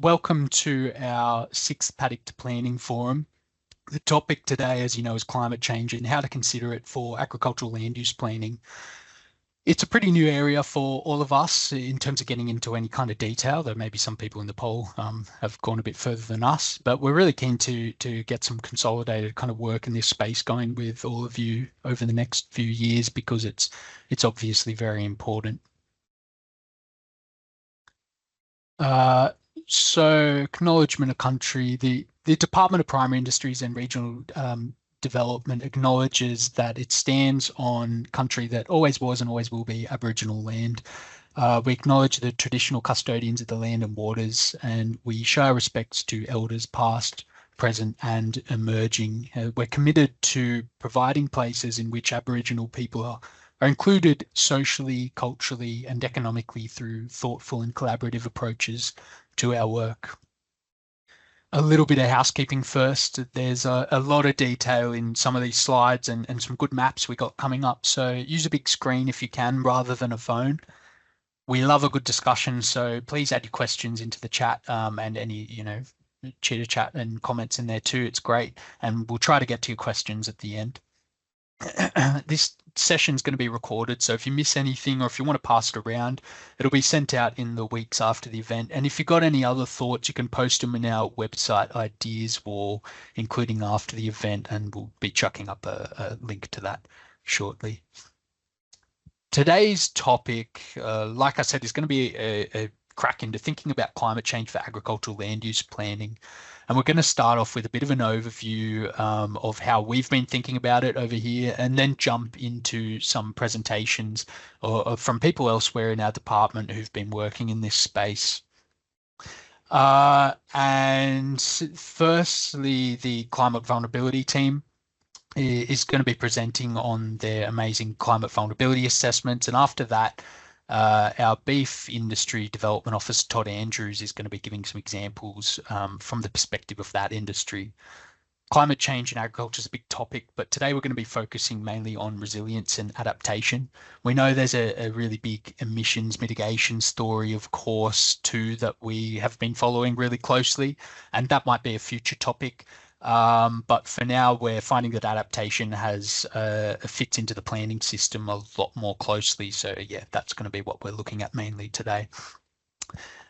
Welcome to our sixth Paddock to Planning Forum. The topic today, as you know, is climate change and how to consider it for agricultural land use planning. It's a pretty new area for all of us in terms of getting into any kind of detail, though maybe some people in the poll have gone a bit further than us. But we're really keen to get some consolidated kind of work in this space going with all of you over the next few years because it's obviously very important. So acknowledgement of country, the Department of Primary Industries and Regional Development acknowledges that it stands on country that always was and always will be Aboriginal land. We acknowledge the traditional custodians of the land and waters, and we show our respects to elders past, present and emerging. We're committed to providing places in which Aboriginal people are included socially, culturally and economically through thoughtful and collaborative approaches to our work. A little bit of housekeeping first. There's a lot of detail in some of these slides and some good maps we got coming up. So use a big screen if you can rather than a phone. We love a good discussion, so please add your questions into the chat and any, chitter chat and comments in there too. It's great. And we'll try to get to your questions at the end. This session is going to be recorded, so if you miss anything or if you want to pass it around, it'll be sent out in the weeks after the event. And if you've got any other thoughts, you can post them in our website ideas wall, including after the event, and we'll be chucking up a link to that shortly. Today's topic, like I said, is going to be a crack into thinking about climate change for agricultural land use planning. And we're going to start off with a bit of an overview of how we've been thinking about it over here, and then jump into some presentations from people elsewhere in our department who've been working in this space. And firstly, the climate vulnerability team is going to be presenting on their amazing climate vulnerability assessments. And after that, our beef industry development officer, Todd Andrews, is going to be giving some examples from the perspective of that industry. Climate change in agriculture is a big topic, but today we're going to be focusing mainly on resilience and adaptation. We know there's a really big emissions mitigation story, of course, too, that we have been following really closely, and that might be a future topic. But for now, we're finding that adaptation fits into the planning system a lot more closely. So yeah, that's going to be what we're looking at mainly today.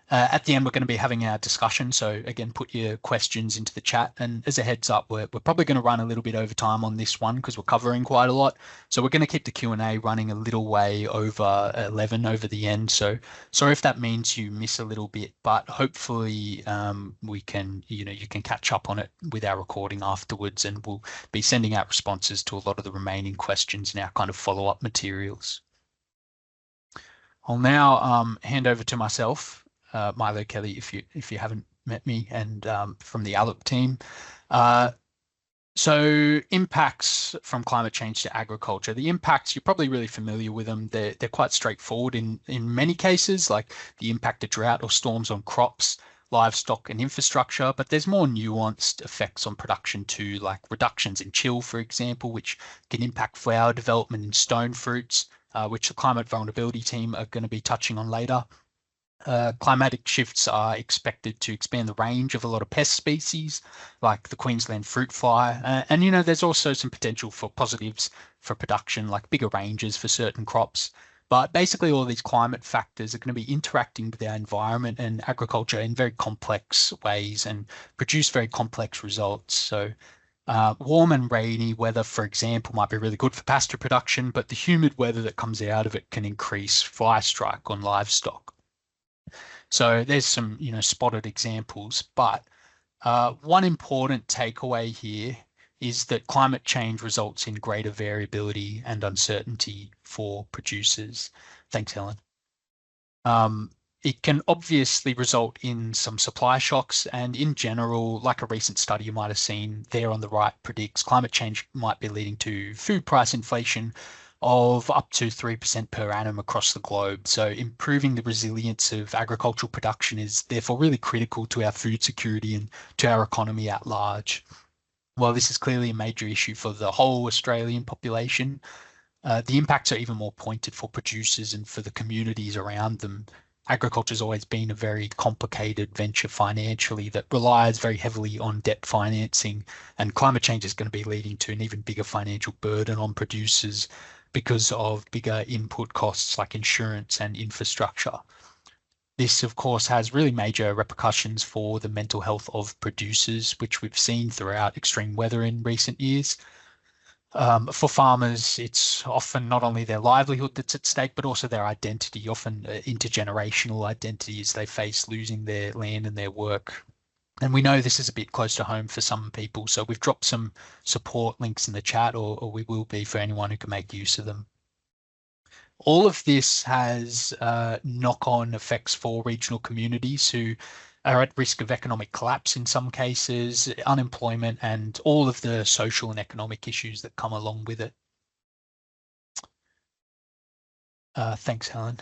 At the end, we're going to be having our discussion. So again, put your questions into the chat. And as a heads up, we're probably going to run a little bit over time on this one because we're covering quite a lot. So we're going to keep the Q&A running a little way over 11 over the end. So sorry if that means you miss a little bit, but hopefully you can catch up on it with our recording afterwards, and we'll be sending out responses to a lot of the remaining questions in our kind of follow-up materials. I'll now hand over to myself. Milo Kelly, if you haven't met me, and from the ALUP team. So impacts from climate change to agriculture. The impacts, you're probably really familiar with them. They're quite straightforward in many cases, like the impact of drought or storms on crops, livestock and infrastructure, but there's more nuanced effects on production too, like reductions in chill, for example, which can impact flower development in stone fruits, which the climate vulnerability team are going to be touching on later. Climatic shifts are expected to expand the range of a lot of pest species, like the Queensland fruit fly. And, there's also some potential for positives for production, like bigger ranges for certain crops. But basically, all these climate factors are going to be interacting with our environment and agriculture in very complex ways and produce very complex results. So warm and rainy weather, for example, might be really good for pasture production, but the humid weather that comes out of it can increase fly strike on livestock. So there's some, spotted examples, but one important takeaway here is that climate change results in greater variability and uncertainty for producers. Thanks, Helen. It can obviously result in some supply shocks, and in general, like a recent study you might have seen there on the right predicts, climate change might be leading to food price inflation of up to 3% per annum across the globe. So improving the resilience of agricultural production is therefore really critical to our food security and to our economy at large. While this is clearly a major issue for the whole Australian population, the impacts are even more pointed for producers and for the communities around them. agriculture's always been a very complicated venture financially that relies very heavily on debt financing, and climate change is going to be leading to an even bigger financial burden on producers because of bigger input costs like insurance and infrastructure. This, of course, has really major repercussions for the mental health of producers, which we've seen throughout extreme weather in recent years. For farmers, it's often not only their livelihood that's at stake, but also their identity, often intergenerational identity as they face losing their land and their work. And we know this is a bit close to home for some people, so we've dropped some support links in the chat, or we will be for anyone who can make use of them. All of this has knock-on effects for regional communities who are at risk of economic collapse in some cases, unemployment, and all of the social and economic issues that come along with it. Thanks, Helen.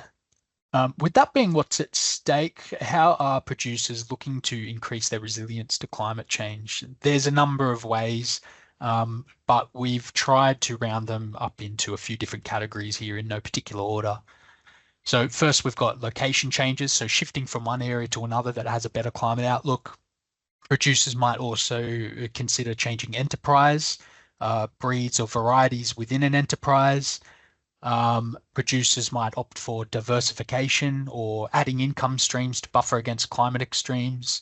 With that being what's at stake, how are producers looking to increase their resilience to climate change? There's a number of ways, but we've tried to round them up into a few different categories here in no particular order. So first, we've got location changes, so shifting from one area to another that has a better climate outlook. Producers might also consider changing enterprise, breeds or varieties within an enterprise. Producers might opt for diversification or adding income streams to buffer against climate extremes.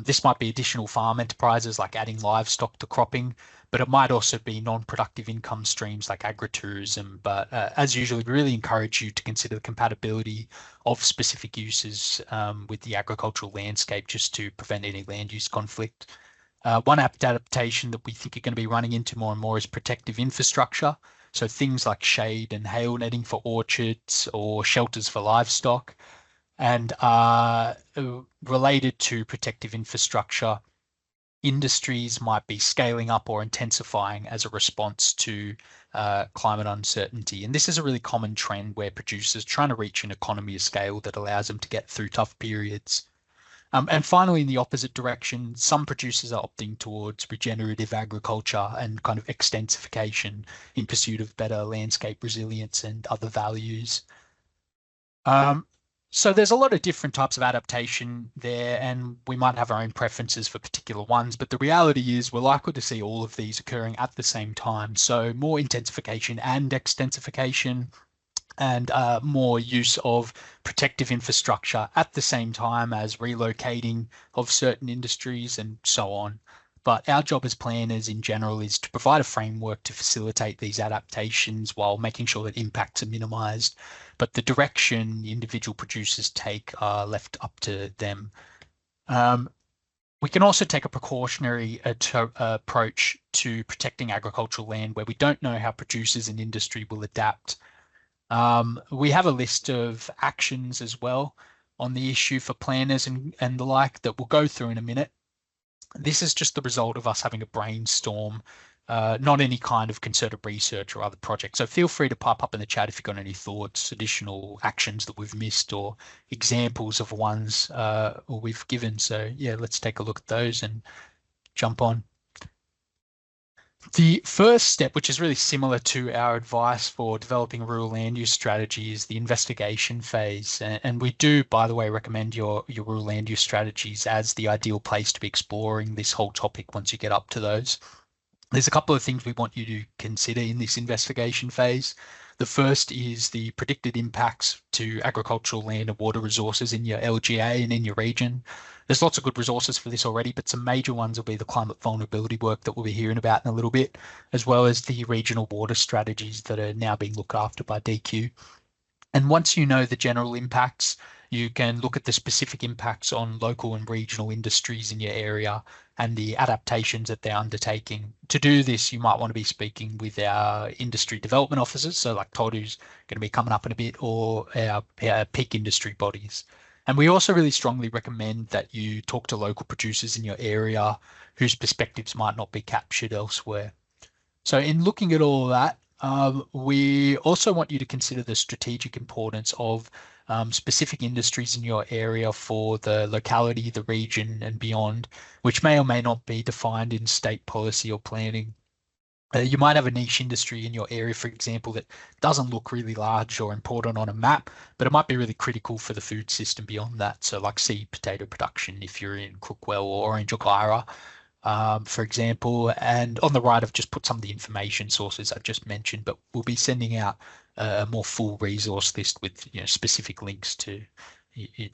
This might be additional farm enterprises like adding livestock to cropping, but it might also be non-productive income streams like agritourism. But as usual, we really encourage you to consider the compatibility of specific uses with the agricultural landscape just to prevent any land use conflict. One adaptation that we think you're going to be running into more and more is protective infrastructure. So things like shade and hail netting for orchards or shelters for livestock. And related to protective infrastructure, industries might be scaling up or intensifying as a response to climate uncertainty. And this is a really common trend where producers are trying to reach an economy of scale that allows them to get through tough periods. And finally, in the opposite direction, some producers are opting towards regenerative agriculture and kind of extensification in pursuit of better landscape resilience and other values. So there's a lot of different types of adaptation there, and we might have our own preferences for particular ones, but the reality is we're likely to see all of these occurring at the same time. So more intensification and extensification, and more use of protective infrastructure at the same time as relocating of certain industries and so on. But our job as planners in general is to provide a framework to facilitate these adaptations while making sure that impacts are minimized. But the direction individual producers take are left up to them. We can also take a precautionary approach to protecting agricultural land where we don't know how producers and industry will adapt. We have a list of actions as well on the issue for planners and the like that we'll go through in a minute. This is just the result of us having a brainstorm, not any kind of concerted research or other project. So feel free to pipe up in the chat if you've got any thoughts, additional actions that we've missed or examples of ones we've given. So yeah, let's take a look at those and jump on. The first step, which is really similar to our advice for developing rural land use strategy, is the investigation phase. And we do, by the way, recommend your rural land use strategies as the ideal place to be exploring this whole topic once you get up to those. There's a couple of things we want you to consider in this investigation phase. The first is the predicted impacts to agricultural land and water resources in your LGA and in your region. There's lots of good resources for this already, but some major ones will be the climate vulnerability work that we'll be hearing about in a little bit, as well as the regional water strategies that are now being looked after by DQ. And once you know the general impacts, you can look at the specific impacts on local and regional industries in your area and the adaptations that they're undertaking. To do this, you might want to be speaking with our industry development officers, so like Todd, who's going to be coming up in a bit, or our peak industry bodies. And we also really strongly recommend that you talk to local producers in your area whose perspectives might not be captured elsewhere. So in looking at all that, we also want you to consider the strategic importance of specific industries in your area for the locality, the region, and beyond, which may or may not be defined in state policy or planning. You might have a niche industry in your area, for example, that doesn't look really large or important on a map, but it might be really critical for the food system beyond that. So, like seed potato production, if you're in Crookwell or Orange or Guyra, for example. And on the right, I've just put some of the information sources I've just mentioned, but we'll be sending out a more full resource list with specific links to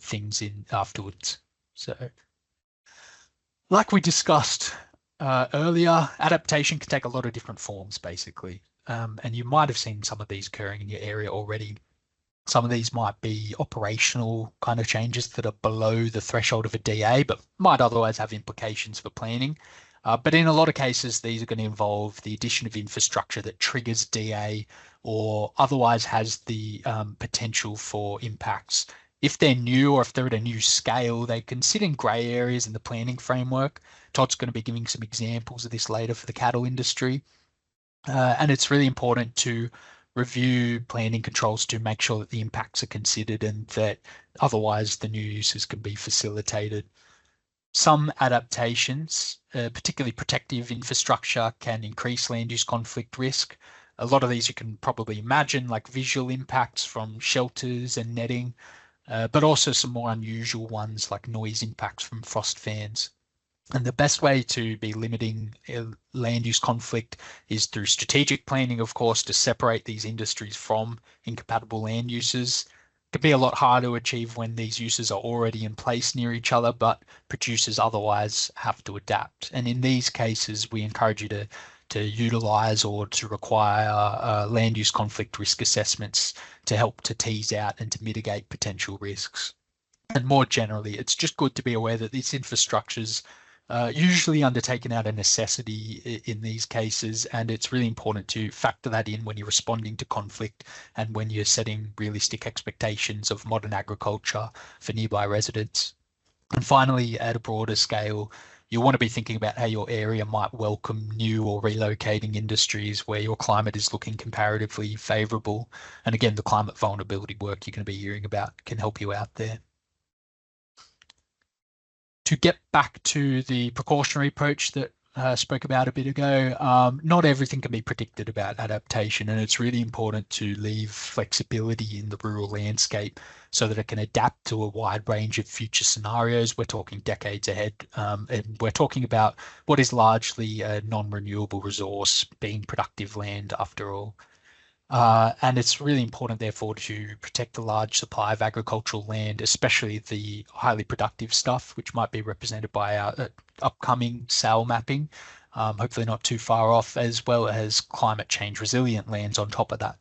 things in afterwards. So, like we discussed earlier, adaptation can take a lot of different forms, basically. And you might have seen some of these occurring in your area already. Some of these might be operational kind of changes that are below the threshold of a DA, but might otherwise have implications for planning. But in a lot of cases, these are going to involve the addition of infrastructure that triggers DA or otherwise has the potential for impacts. If they're new or if they're at a new scale, they can sit in grey areas in the planning framework. Todd's going to be giving some examples of this later for the cattle industry. And it's really important to review planning controls to make sure that the impacts are considered and that otherwise the new uses can be facilitated. Some adaptations, particularly protective infrastructure, can increase land use conflict risk. A lot of these you can probably imagine, like visual impacts from shelters and netting, but also some more unusual ones like noise impacts from frost fans. And the best way to be limiting land use conflict is through strategic planning, of course, to separate these industries from incompatible land uses. It can be a lot harder to achieve when these uses are already in place near each other, but producers otherwise have to adapt. And in these cases, we encourage you to utilize or to require land use conflict risk assessments to help to tease out and to mitigate potential risks. And more generally, it's just good to be aware that these infrastructures usually undertaken out of necessity in these cases, and it's really important to factor that in when you're responding to conflict and when you're setting realistic expectations of modern agriculture for nearby residents. And finally, at a broader scale, you want to be thinking about how your area might welcome new or relocating industries where your climate is looking comparatively favorable. And again, the climate vulnerability work you're going to be hearing about can help you out there. To get back to the precautionary approach that I spoke about a bit ago, not everything can be predicted about adaptation, and it's really important to leave flexibility in the rural landscape so that it can adapt to a wide range of future scenarios. We're talking decades ahead, and we're talking about what is largely a non-renewable resource being productive land after all. And it's really important, therefore, to protect the large supply of agricultural land, especially the highly productive stuff, which might be represented by our upcoming SAL mapping, hopefully not too far off, as well as climate change resilient lands on top of that.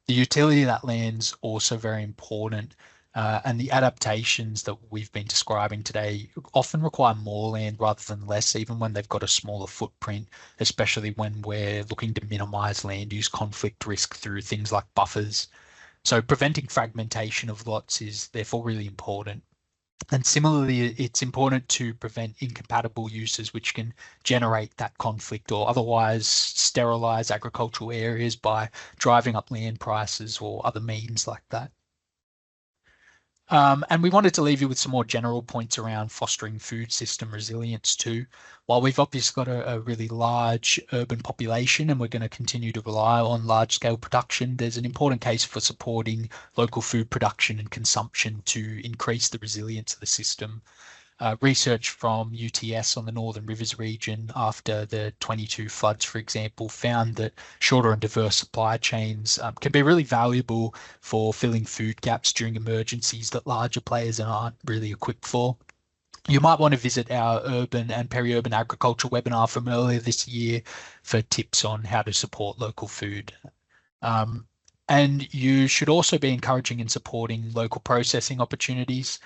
The utility of that land's also very important. And the adaptations that we've been describing today often require more land rather than less, even when they've got a smaller footprint, especially when we're looking to minimize land use conflict risk through things like buffers. So preventing fragmentation of lots is therefore really important. And similarly, it's important to prevent incompatible uses which can generate that conflict or otherwise sterilize agricultural areas by driving up land prices or other means like that. And we wanted to leave you with some more general points around fostering food system resilience too. While we've obviously got a really large urban population and we're going to continue to rely on large scale production, there's an important case for supporting local food production and consumption to increase the resilience of the system. Research from UTS on the Northern Rivers region after the 22 floods, for example, found that shorter and diverse supply chains can be really valuable for filling food gaps during emergencies that larger players aren't really equipped for. You might want to visit our urban and peri-urban agriculture webinar from earlier this year for tips on how to support local food. And you should also be encouraging and supporting local processing opportunities.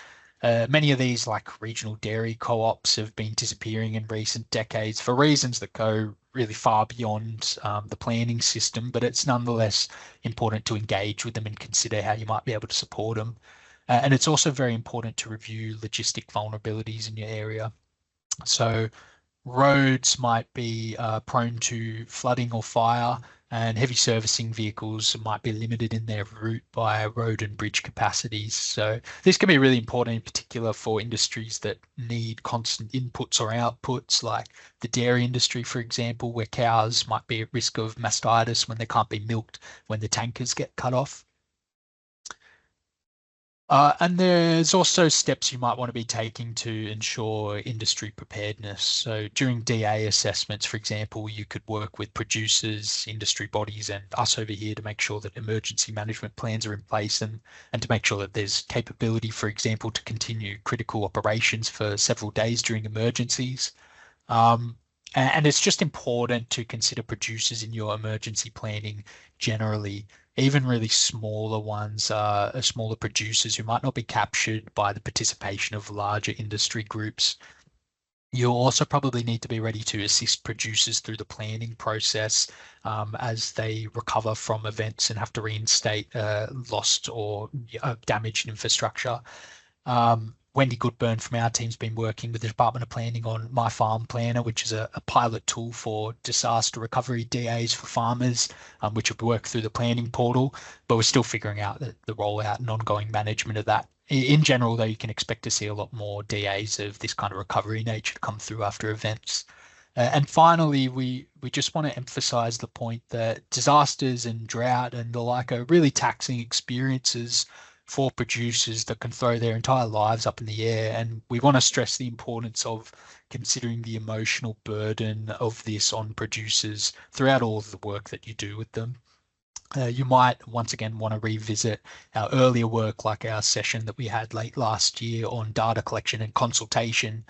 Many of these, like regional dairy co-ops, have been disappearing in recent decades for reasons that go really far beyond the planning system, but it's nonetheless important to engage with them and consider how you might be able to support them. And it's also very important to review logistic vulnerabilities in your area. So roads might be prone to flooding or fire. and heavy servicing vehicles might be limited in their route by road and bridge capacities. So this can be really important, in particular for industries that need constant inputs or outputs, like the dairy industry, for example, where cows might be at risk of mastitis when they can't be milked when the tankers get cut off. And there's also steps you might want to be taking to ensure industry preparedness. So during DA assessments, for example, you could work with producers, industry bodies, and us over here to make sure that emergency management plans are in place and to make sure that there's capability, for example, to continue critical operations for several days during emergencies. Um, and it's just important to consider producers in your emergency planning generally, even really smaller ones, smaller producers who might not be captured by the participation of larger industry groups. You'll also probably need to be ready to assist producers through the planning process as they recover from events and have to reinstate lost or damaged infrastructure. Wendy Goodburn from our team's been working with the Department of Planning on My Farm Planner, which is a pilot tool for disaster recovery DAs for farmers, which will work through the planning portal. But we're still figuring out the rollout and ongoing management of that. In general, though, you can expect to see a lot more DAs of this kind of recovery nature come through after events. And finally, we just want to emphasize the point that disasters and drought and the like are really taxing experiences for producers that can throw their entire lives up in the air. And we want to stress the importance of considering the emotional burden of this on producers throughout all of the work that you do with them. You might once again want to revisit our earlier work, like our session that we had late last year on data collection and consultation,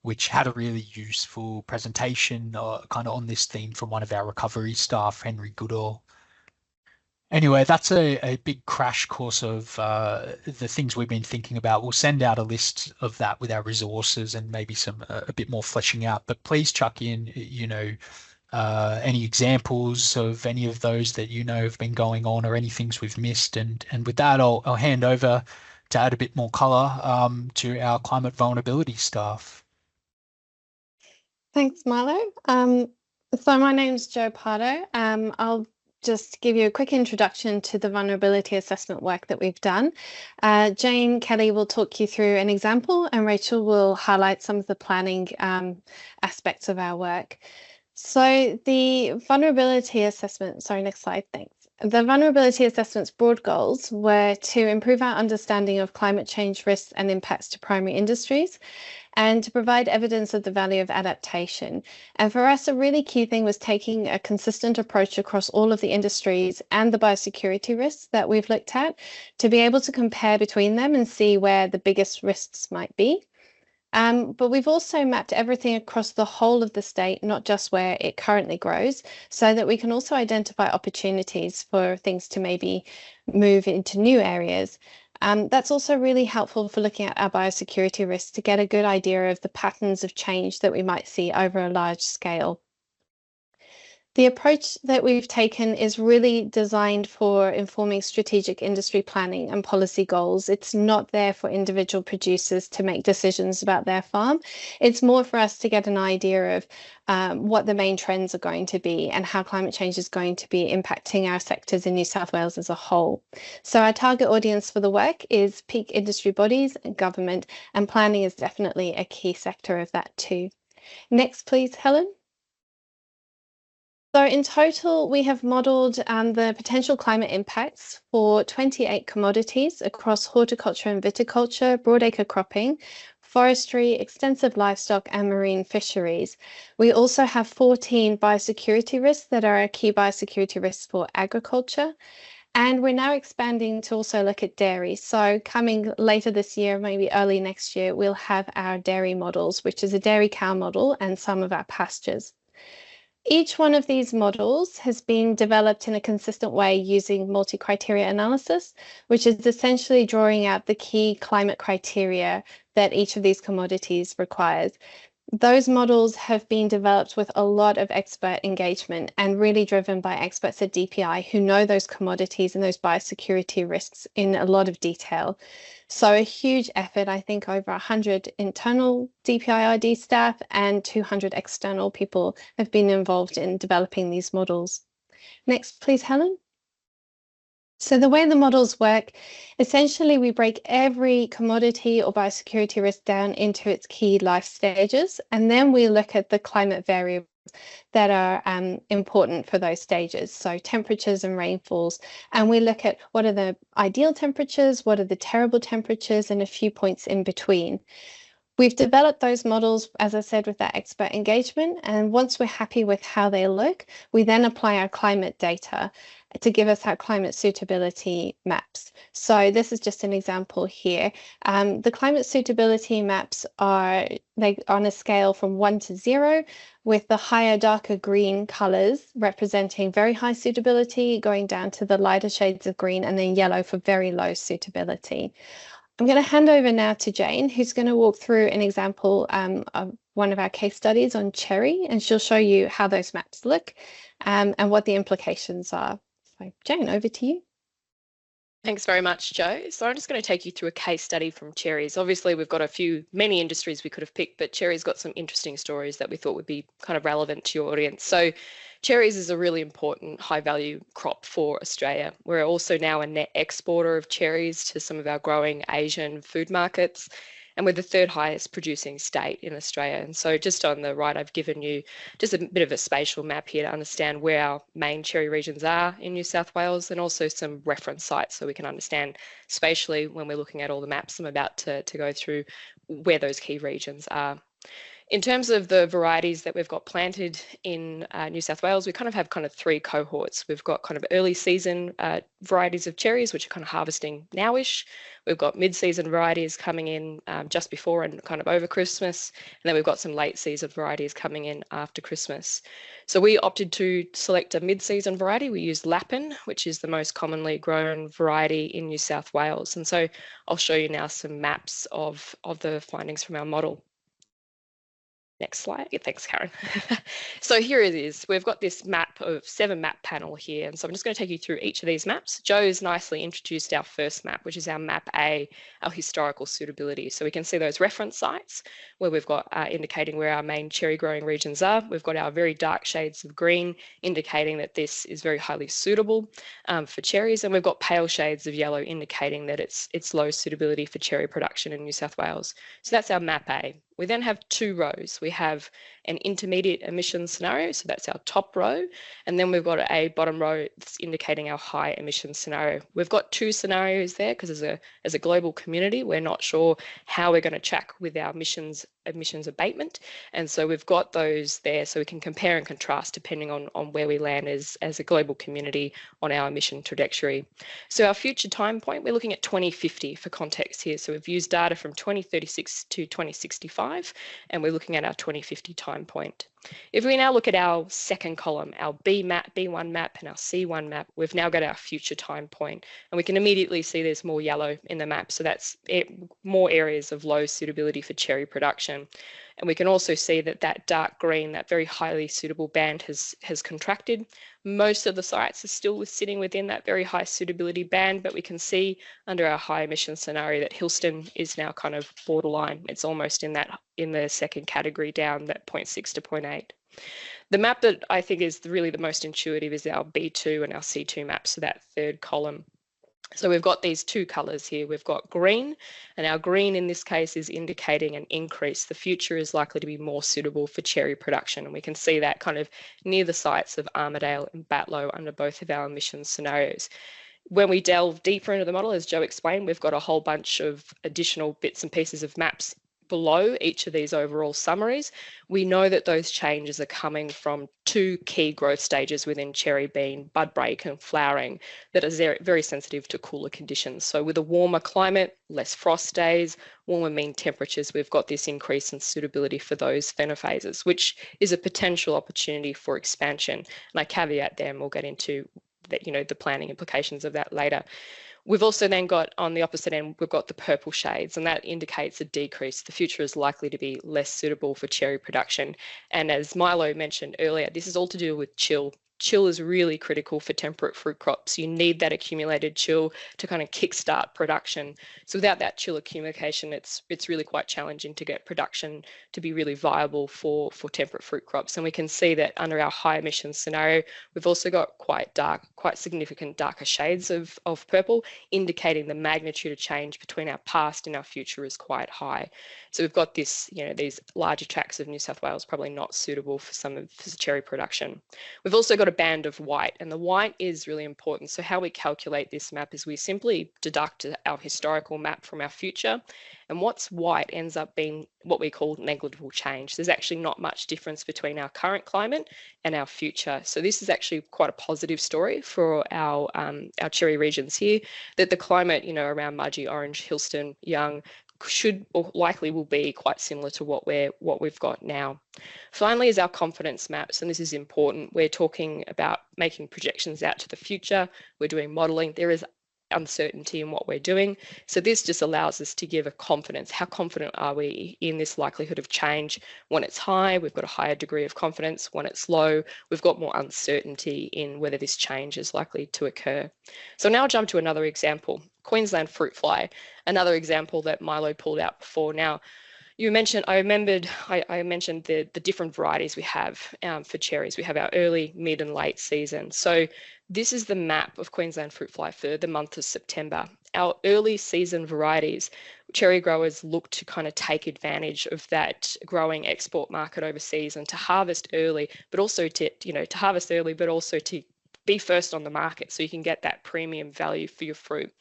which had a really useful presentation kind of on this theme from one of our recovery staff, Henry Goodall. Anyway, that's a big crash course of the things we've been thinking about. We'll send out a list of that with our resources and maybe some a bit more fleshing out. But please chuck in, any examples of any of those that have been going on or any things we've missed. And with that, I'll hand over to add a bit more color to our climate vulnerability staff. Thanks, Milo. So my name's Jo Pardo. I'll just give you a quick introduction to the vulnerability assessment work that we've done. Jane Kelly will talk you through an example, and Rachel will highlight some of the planning aspects of our work. So the vulnerability assessment, sorry, next slide, thanks. The vulnerability assessment's broad goals were to improve our understanding of climate change risks and impacts to primary industries, and to provide evidence of the value of adaptation. And for us, a really key thing was taking a consistent approach across all of the industries and the biosecurity risks that we've looked at to be able to compare between them and see where the biggest risks might be. But we've also mapped everything across the whole of the state, not just where it currently grows, so that we can also identify opportunities for things to maybe move into new areas. That's also really helpful for looking at our biosecurity risks to get a good idea of the patterns of change that we might see over a large scale. The approach that we've taken is really designed for informing strategic industry planning and policy goals. It's not there for individual producers to make decisions about their farm. It's more for us to get an idea of what the main trends are going to be and how climate change is going to be impacting our sectors in New South Wales as a whole. So our target audience for the work is peak industry bodies and government, and planning is definitely a key sector of that too. Next, please, Helen. So in total, we have modelled the potential climate impacts for 28 commodities across horticulture and viticulture, broadacre cropping, forestry, extensive livestock and marine fisheries. We also have 14 biosecurity risks that are key biosecurity risks for agriculture. And we're now expanding to also look at dairy. So coming later this year, maybe early next year, we'll have our dairy models, which is a dairy cow model and some of our pastures. Each one of these models has been developed in a consistent way using multi-criteria analysis, which is essentially drawing out the key climate criteria that each of these commodities requires. Those models have been developed with a lot of expert engagement and really driven by experts at DPI who know those commodities and those biosecurity risks in a lot of detail. So a huge effort, I think over 100 internal DPIRD staff and 200 external people have been involved in developing these models. Next, please, Helen. So the way the models work, essentially we break every commodity or biosecurity risk down into its key life stages, and then we look at the climate variables that are important for those stages. So temperatures and rainfalls, and we look at what are the ideal temperatures, what are the terrible temperatures, and a few points in between. We've developed those models, as I said, with that expert engagement. And once we're happy with how they look, we then apply our climate data to give us our climate suitability maps. So this is just an example here. The climate suitability maps are on a scale from 1 to 0, with the higher, darker green colors representing very high suitability, going down to the lighter shades of green, and then yellow for very low suitability. I'm going to hand over now to Jane, who's going to walk through an example of one of our case studies on cherry, and she'll show you how those maps look and what the implications are. So Jane, over to you. Thanks very much, Jo. So I'm just going to take you through a case study from cherries. Obviously, we've got many industries we could have picked, but cherries got some interesting stories that we thought would be kind of relevant to your audience. So cherries is a really important high value crop for Australia. We're also now a net exporter of cherries to some of our growing Asian food markets. And we're the third highest producing state in Australia. And so just on the right, I've given you just a bit of a spatial map here to understand where our main cherry regions are in New South Wales, and also some reference sites so we can understand spatially when we're looking at all the maps I'm about to go through where those key regions are. In terms of the varieties that we've got planted in New South Wales, we have three cohorts. We've got kind of early season varieties of cherries, which are kind of harvesting nowish. We've got mid-season varieties coming in just before and kind of over Christmas. And then we've got some late season varieties coming in after Christmas. So we opted to select a mid-season variety. We used Lapin, which is the most commonly grown variety in New South Wales. And so I'll show you now some maps of the findings from our model. Next slide. Yeah, thanks, Karen. So here it is. We've got this map of 7-map panel here. And so I'm just going to take you through each of these maps. Jo's nicely introduced our first map, which is our map A, our historical suitability. So we can see those reference sites where we've got indicating where our main cherry growing regions are. We've got our very dark shades of green indicating that this is very highly suitable for cherries. And we've got pale shades of yellow indicating that it's low suitability for cherry production in New South Wales. So that's our map A. We then have 2 rows. We have an intermediate emissions scenario, so that's our top row, and then we've got a bottom row that's indicating our high emissions scenario. We've got 2 scenarios there because as a global community, we're not sure how we're going to track with our emissions abatement, and so we've got those there so we can compare and contrast depending on where we land as a global community on our emission trajectory. So our future time point, we're looking at 2050 for context here. So we've used data from 2036 to 2065, and we're looking at our 2050 time point. If we now look at our second column, our B1 map and our C1 map, we've now got our future time point, and we can immediately see there's more yellow in the map. So that's more areas of low suitability for cherry production. And we can also see that dark green, that very highly suitable band has contracted. Most of the sites are still sitting within that very high suitability band, but we can see under our high emission scenario that Hillston is now kind of borderline. It's almost in the second category down, that 0.6 to 0.8. The map that I think is really the most intuitive is our B2 and our C2 maps, so that third column. So we've got these 2 colours here. We've got green, and our green in this case is indicating an increase. The future is likely to be more suitable for cherry production, and we can see that kind of near the sites of Armidale and Batlow under both of our emissions scenarios. When we delve deeper into the model, as Jo explained, we've got a whole bunch of additional bits and pieces of maps below each of these overall summaries. We know that those changes are coming from 2 key growth stages within cherry bean, bud break and flowering, that are very sensitive to cooler conditions. So with a warmer climate, less frost days, warmer mean temperatures, we've got this increase in suitability for those phenophases, which is a potential opportunity for expansion. And I caveat there, and we'll get into that, the planning implications of that later. We've also then got on the opposite end, we've got the purple shades, and that indicates a decrease. The future is likely to be less suitable for cherry production. And as Milo mentioned earlier, this is all to do with chill chill is really critical for temperate fruit crops. You need that accumulated chill to kind of kickstart production. So without that chill accumulation, it's really quite challenging to get production to be really viable for temperate fruit crops. And we can see that under our high emissions scenario, we've also got quite significant darker shades of purple, indicating the magnitude of change between our past and our future is quite high. So we've got this, these larger tracts of New South Wales probably not suitable for cherry production. We've also got a band of white, and the white is really important. So how we calculate this map is we simply deduct our historical map from our future, and what's white ends up being what we call negligible change. There's actually not much difference between our current climate and our future. So this is actually quite a positive story for our cherry regions here, that the climate, around Mudgee, Orange, Hillston, Young, should or likely will be quite similar to what we've got now. Finally is our confidence maps, and this is important. We're talking about making projections out to the future. We're doing modelling. There is uncertainty in what we're doing. So this just allows us to give a confidence. How confident are we in this likelihood of change? When it's high, we've got a higher degree of confidence. When it's low, we've got more uncertainty in whether this change is likely to occur. So now I'll jump to another example, Queensland fruit fly, another example that Milo pulled out before. Now, I mentioned the different varieties we have for cherries. We have our early, mid and late season. So this is the map of Queensland fruit fly for the month of September. Our early season varieties, cherry growers look to kind of take advantage of that growing export market overseas and to harvest early, but also to be first on the market so you can get that premium value for your fruit.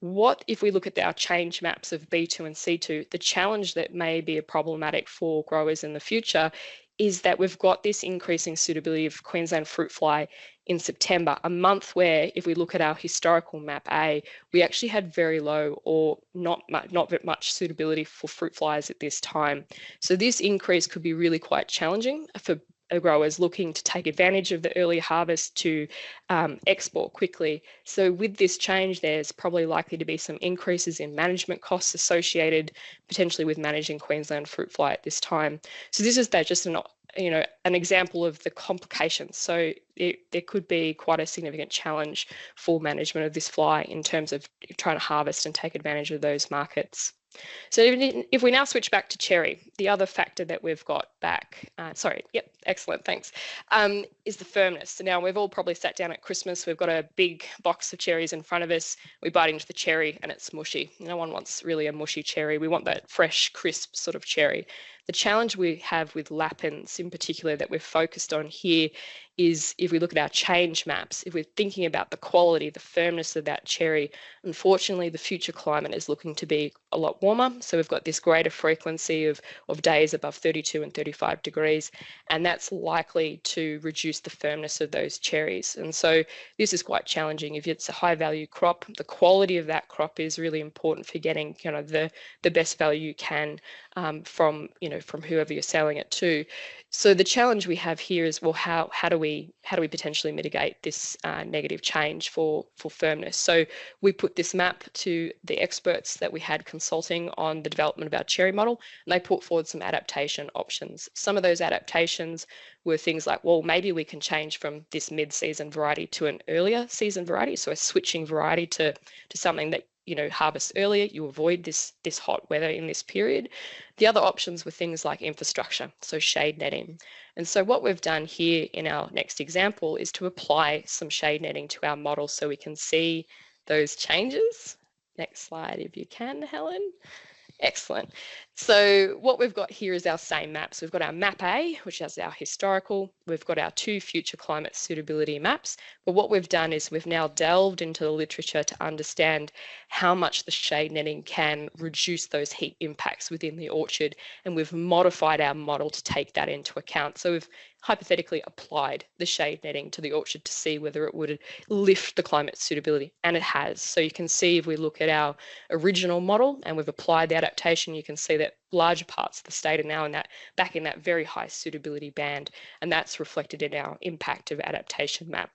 What if we look at our change maps of B2 and C2, the challenge that may be problematic for growers in the future is that we've got this increasing suitability of Queensland fruit fly in September, a month where if we look at our historical map A, we actually had very low or not much suitability for fruit flies at this time. So this increase could be really quite challenging for growers looking to take advantage of the early harvest to export quickly. So with this change, there's probably likely to be some increases in management costs associated potentially with managing Queensland fruit fly at this time. So this is just an example of the complications. So there could be quite a significant challenge for management of this fly in terms of trying to harvest and take advantage of those markets. So if we now switch back to cherry, the other factor that we've got back, excellent, thanks, is the firmness. So now we've all probably sat down at Christmas, we've got a big box of cherries in front of us, we bite into the cherry and it's mushy. No one wants really a mushy cherry. We want that fresh, crisp sort of cherry. The challenge we have with lapins in particular that we're focused on here is if we look at our change maps, if we're thinking about the quality, the firmness of that cherry, unfortunately the future climate is looking to be a lot warmer. So we've got this greater frequency of days above 32 and 35 degrees, and that's likely to reduce the firmness of those cherries. And so this is quite challenging. If it's a high value crop, the quality of that crop is really important for getting the best value you can from whoever you're selling it to. So the challenge we have here is, well, how do we potentially mitigate this negative change for firmness? So we put this map to the experts that we had consulting on the development of our cherry model, and they put forward some adaptation options. Some of those adaptations were things like, well, maybe we can change from this mid-season variety to an earlier season variety, so a switching variety to something that harvest earlier, you avoid this hot weather in this period. The other options were things like infrastructure, so shade netting. And so what we've done here in our next example is to apply some shade netting to our model so we can see those changes. Next slide, if you can, Helen. Excellent. So what we've got here is our same maps. We've got our map A, which has our historical. We've got our two future climate suitability maps. But what we've done is we've now delved into the literature to understand how much the shade netting can reduce those heat impacts within the orchard. And we've modified our model to take that into account. So we've hypothetically applied the shade netting to the orchard to see whether it would lift the climate suitability, and it has. So you can see if we look at our original model and we've applied the adaptation, you can see that larger parts of the state are now back in that very high suitability band, and that's reflected in our impact of adaptation map.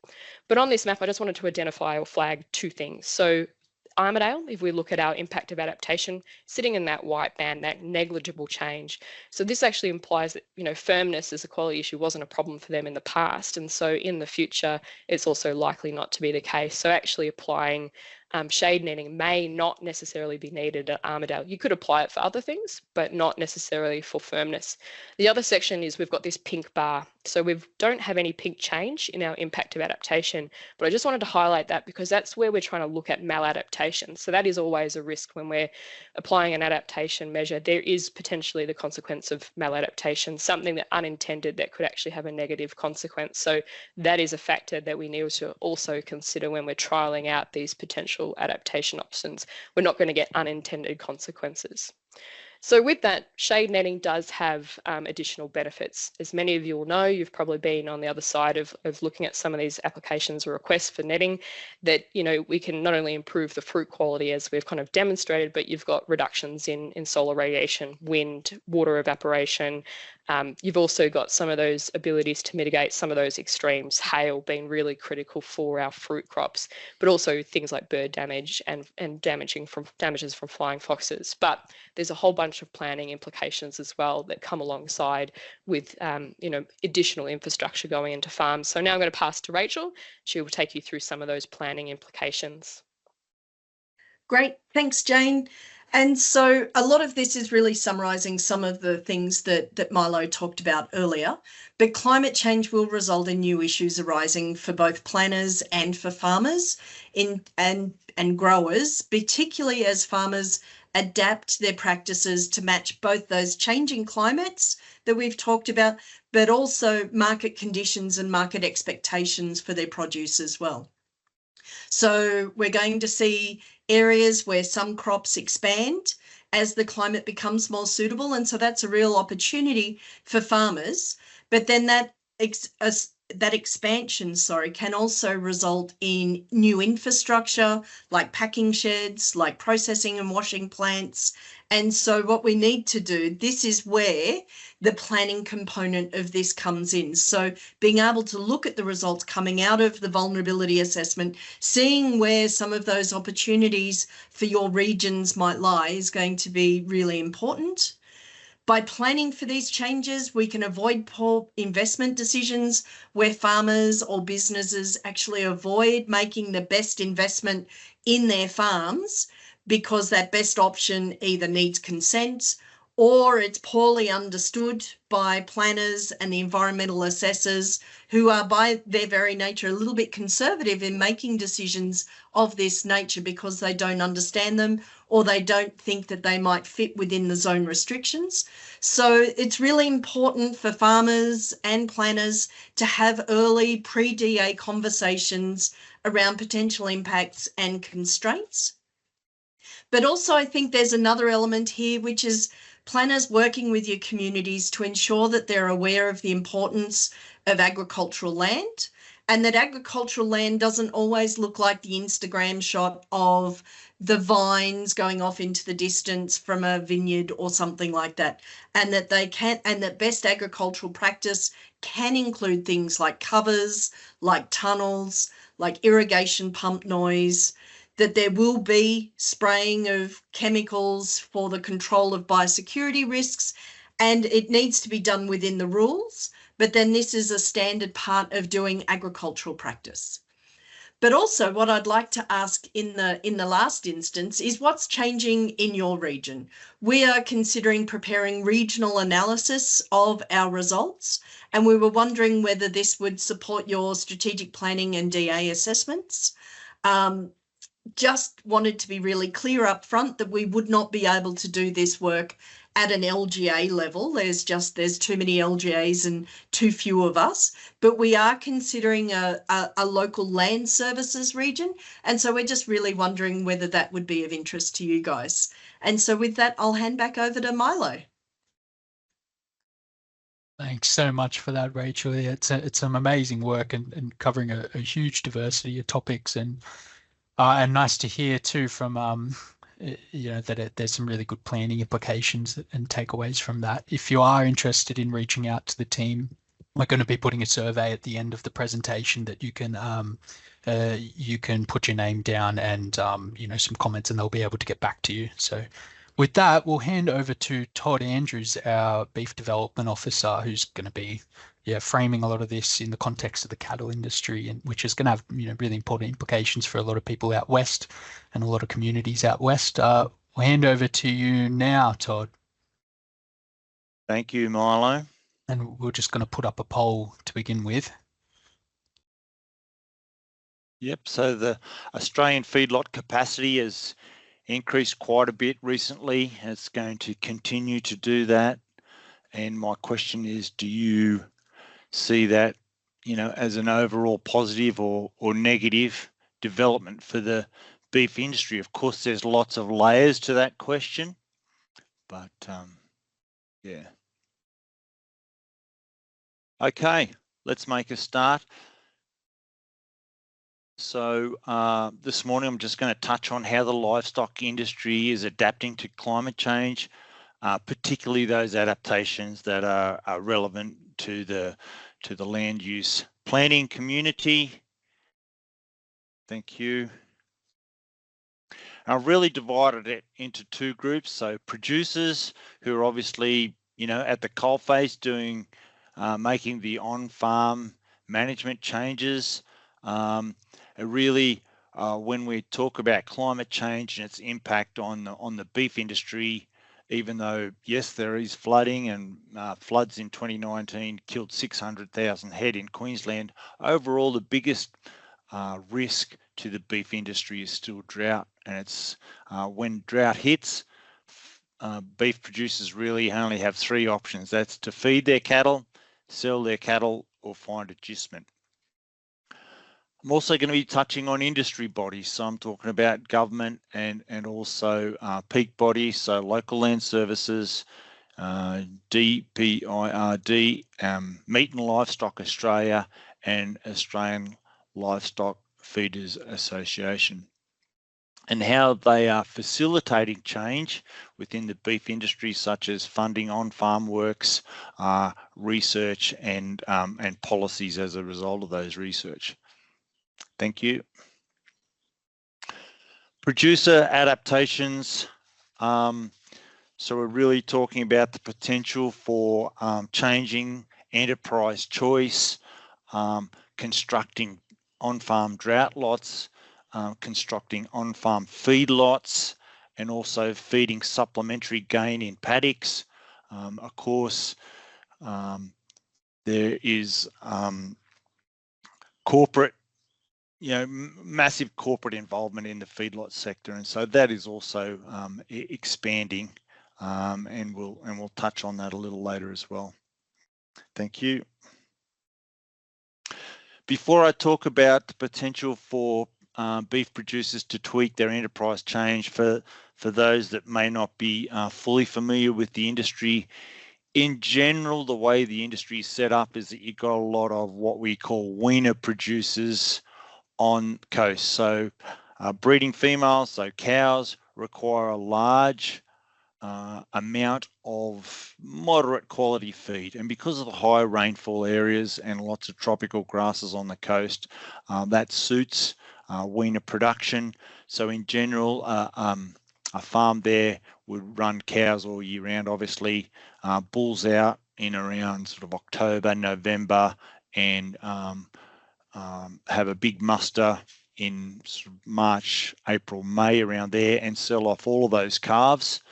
But on this map, I just wanted to identify or flag two things. So Armidale, if we look at our impact of adaptation, sitting in that white band, that negligible change. So this actually implies that, you know, firmness as a quality issue wasn't a problem for them in the past. And so in the future, it's also likely not to be the case. So actually applying shade netting may not necessarily be needed at Armidale. You could apply it for other things, but not necessarily for firmness. The other section is we've got this pink bar. So we don't have any pink change in our impact of adaptation, but I just wanted to highlight that because that's where we're trying to look at maladaptation. So that is always a risk when we're applying an adaptation measure. There is potentially the consequence of maladaptation, something that unintended that could actually have a negative consequence. So that is a factor that we need to also consider when we're trialing out these potential adaptation options. We're not going to get unintended consequences. So with that, shade netting does have additional benefits. As many of you will know, you've probably been on the other side of looking at some of these applications or requests for netting, that, you know, we can not only improve the fruit quality as we've kind of demonstrated, but you've got reductions in solar radiation, wind, water evaporation. You've also got some of those abilities to mitigate some of those extremes, hail being really critical for our fruit crops, but also things like bird damage and damages from flying foxes. But there's a whole bunch of planning implications as well that come alongside with you know, additional infrastructure going into farms. So now I'm going to pass to Rachel. She will take you through some of those planning implications. Great, thanks, Jane. And so a lot of this is really summarising some of the things that Milo talked about earlier, but climate change will result in new issues arising for both planners and for farmers and growers, particularly as farmers adapt their practices to match both those changing climates that we've talked about, but also market conditions and market expectations for their produce as well. So we're going to see areas where some crops expand as the climate becomes more suitable. And so that's a real opportunity for farmers. But then that expansion, can also result in new infrastructure like packing sheds, like processing and washing plants. And so what we need to do, this is where the planning component of this comes in. So being able to look at the results coming out of the vulnerability assessment, seeing where some of those opportunities for your regions might lie is going to be really important. By planning for these changes, we can avoid poor investment decisions where farmers or businesses actually avoid making the best investment in their farms because that best option either needs consent or it's poorly understood by planners and the environmental assessors, who are by their very nature a little bit conservative in making decisions of this nature because they don't understand them or they don't think that they might fit within the zone restrictions. So it's really important for farmers and planners to have early pre-DA conversations around potential impacts and constraints. But also I think there's another element here, which is planners working with your communities to ensure that they're aware of the importance of agricultural land and that agricultural land doesn't always look like the Instagram shot of the vines going off into the distance from a vineyard or something like that, and that that best agricultural practice can include things like covers, like tunnels, like irrigation pump noise, that there will be spraying of chemicals for the control of biosecurity risks, and it needs to be done within the rules, but then this is a standard part of doing agricultural practice. But also what I'd like to ask in the last instance is what's changing in your region. We are considering preparing regional analysis of our results, and we were wondering whether this would support your strategic planning and DA assessments. Just wanted to be really clear up front that we would not be able to do this work at an LGA level. There's too many LGAs and too few of us, but we are considering a local land services region. And so we're just really wondering whether that would be of interest to you guys. And so with that, I'll hand back over to Milo. Thanks so much for that, Rachel. It's some amazing work and covering a huge diversity of topics, and nice to hear too from that there's some really good planning implications and takeaways from that. If you are interested in reaching out to the team, we're going to be putting a survey at the end of the presentation that you can you can put your name down and some comments, and they'll be able to get back to you. So with that, we'll hand over to Todd Andrews, our Beef Development Officer, who's going to be framing a lot of this in the context of the cattle industry, and which is going to have really important implications for a lot of people out west and a lot of communities out west. We'll hand over to you now, Todd. Thank you, Milo. And we're just going to put up a poll to begin with. Yep, so the Australian feedlot capacity has increased quite a bit recently. It's going to continue to do that. And my question is, do you see that, as an overall positive or negative development for the beef industry? Of course, there's lots of layers to that question, but yeah. Okay, let's make a start. So this morning, I'm just going to touch on how the livestock industry is adapting to climate change, particularly those adaptations that are relevant to the land use planning community. Thank you. I've really divided it into two groups. So producers who are obviously, at the coalface doing, making the on-farm management changes. Really, when we talk about climate change and its impact on the beef industry, even though, yes, there is flooding, and floods in 2019 killed 600,000 head in Queensland, overall the biggest risk to the beef industry is still drought. And it's when drought hits, beef producers really only have three options. That's to feed their cattle, sell their cattle, or find adjustment. I'm also going to be touching on industry bodies. So I'm talking about government and also peak bodies, so local land services, DPIRD, Meat and Livestock Australia, and Australian Livestock Feeders Association, and how they are facilitating change within the beef industry, such as funding on-farm works, research, and policies as a result of those research. Thank you. Producer adaptations. So we're really talking about the potential for changing enterprise choice, constructing on-farm drought lots, constructing on-farm feed lots, and also feeding supplementary gain in paddocks. Of course, there is corporate, massive corporate involvement in the feedlot sector, and so that is also expanding, and we'll touch on that a little later as well. Thank you. Before I talk about the potential for beef producers to tweak their enterprise change, for those that may not be fully familiar with the industry, in general, the way the industry is set up is that you've got a lot of what we call weaner producers on coast. So breeding females, so cows, require a large amount of moderate quality feed, and because of the high rainfall areas and lots of tropical grasses on the coast, that suits weaner production. So in general, a farm there would run cows all year round, obviously, bulls out in around sort of October, November, and have a big muster in sort of March, April, May, around there, and sell off all of those calves,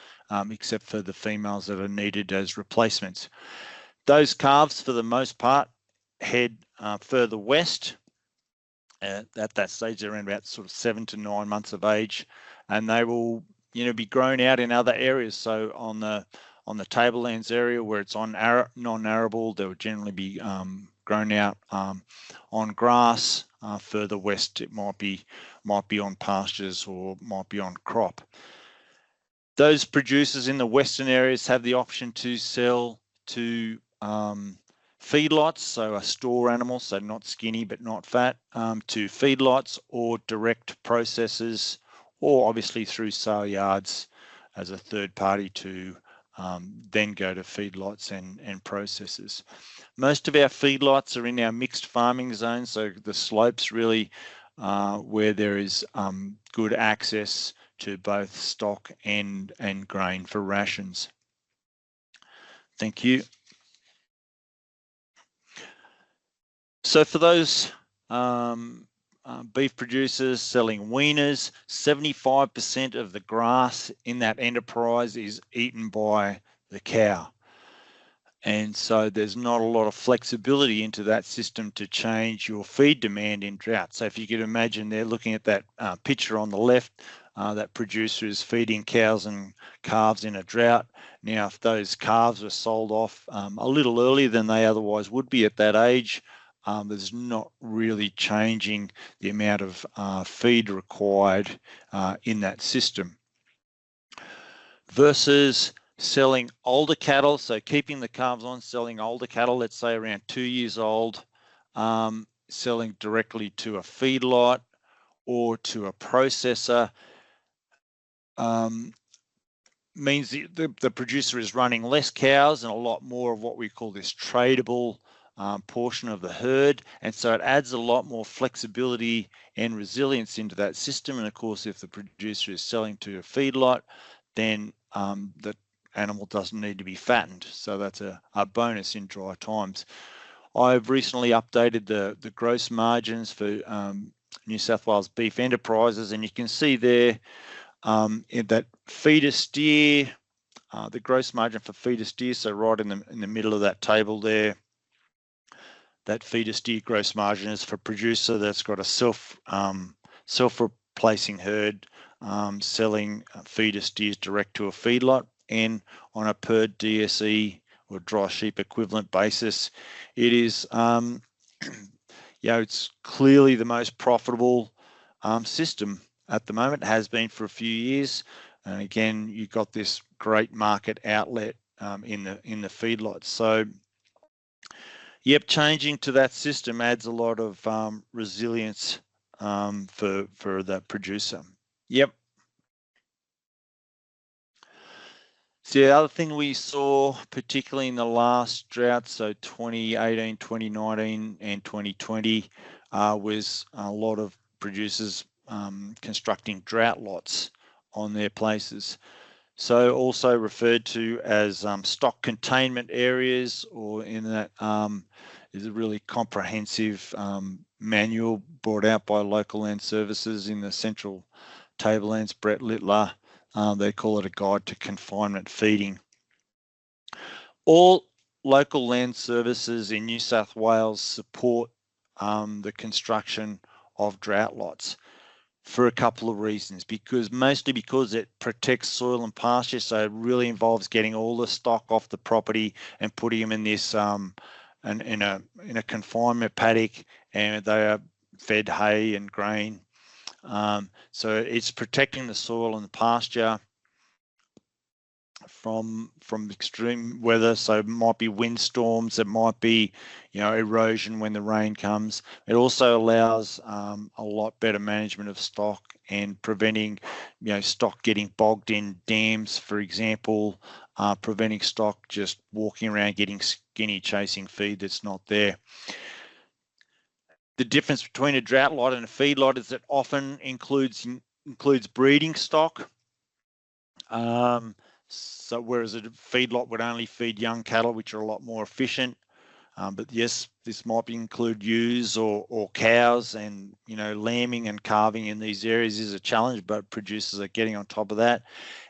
except for the females that are needed as replacements. Those calves, for the most part, head further west. At that stage, they're around about sort of 7 to 9 months of age, and they will, be grown out in other areas. So on the tablelands area where it's on non-arable, they will generally be grown out on grass. Further west, it might be on pastures or might be on crop. Those producers in the western areas have the option to sell to feedlots, so a store animal, so not skinny but not fat, to feedlots or direct processors, or obviously through sale yards as a third party to then go to feedlots and processors. Most of our feedlots are in our mixed farming zone, so the slopes really where there is good access to both stock and grain for rations. Thank you. So for those beef producers selling weaners, 75% of the grass in that enterprise is eaten by the cow. And so there's not a lot of flexibility into that system to change your feed demand in drought. So if you could imagine, they're looking at that picture on the left, that producer is feeding cows and calves in a drought. Now, if those calves were sold off a little earlier than they otherwise would be at that age, there's not really changing the amount of feed required in that system. Versus selling older cattle, so keeping the calves on, selling older cattle, let's say around 2 years old, selling directly to a feedlot or to a processor, means the producer is running less cows and a lot more of what we call this tradable portion of the herd, and so it adds a lot more flexibility and resilience into that system. And of course, if the producer is selling to a feedlot, then the animal doesn't need to be fattened, so that's a bonus in dry times. I've recently updated the gross margins for New South Wales beef enterprises, and you can see there in that feeder steer, the gross margin for feeder steer, so right in the middle of that table there, that feeder steer gross margin is for producer that's got a self-replacing herd, selling feeder steers direct to a feedlot, and on a per DSE or dry sheep equivalent basis, it is it's clearly the most profitable system at the moment. It has been for a few years, and again, you've got this great market outlet in the feedlots. So yep, changing to that system adds a lot of resilience for the producer. Yep. So the other thing we saw, particularly in the last drought, so 2018, 2019, and 2020, was a lot of producers constructing drought lots on their places. So also referred to as stock containment areas, or in that is a really comprehensive manual brought out by Local Land Services in the Central Tablelands, Brett Littler. They call it a guide to confinement feeding. All local land services in New South Wales support the construction of drought lots for a couple of reasons. Mostly because it protects soil and pasture, so it really involves getting all the stock off the property and putting them in this in a confinement paddock, and they are fed hay and grain. So it's protecting the soil and the pasture from extreme weather. So it might be windstorms, it might be erosion when the rain comes. It also allows a lot better management of stock and preventing stock getting bogged in dams, for example, preventing stock just walking around getting skinny chasing feed that's not there. The difference between a drought lot and a feed lot is that often includes breeding stock. So whereas a feedlot would only feed young cattle, which are a lot more efficient. But yes, this might include ewes or cows, and lambing and calving in these areas is a challenge, but producers are getting on top of that.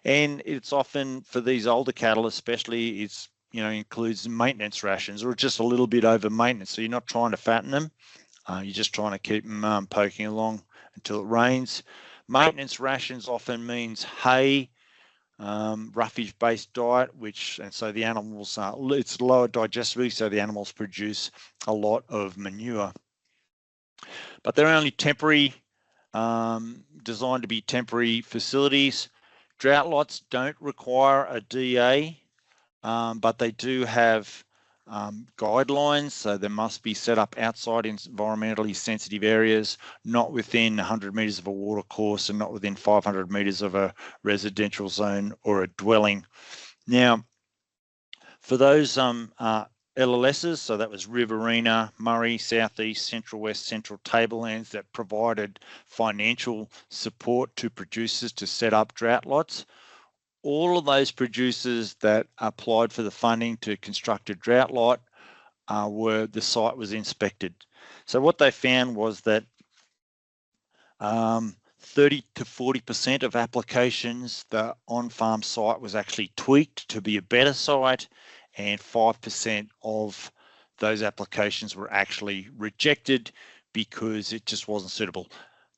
And it's often, for these older cattle especially, it's includes maintenance rations, or just a little bit over maintenance. So you're not trying to fatten them, you're just trying to keep them poking along until it rains. Maintenance rations often means hay, roughage-based diet, and so the animals it's lower digestibility, so the animals produce a lot of manure. But they're only temporary, designed to be temporary facilities. Drought lots don't require a DA, but they do have guidelines, so they must be set up outside in environmentally sensitive areas, not within 100 metres of a watercourse and not within 500 metres of a residential zone or a dwelling. Now, for those LLSs, so that was Riverina, Murray, Southeast, Central West, Central Tablelands, that provided financial support to producers to set up drought lots. All of those producers that applied for the funding to construct a drought lot the site was inspected. So what they found was that 30 to 40% of applications, the on-farm site was actually tweaked to be a better site, and 5% of those applications were actually rejected because it just wasn't suitable.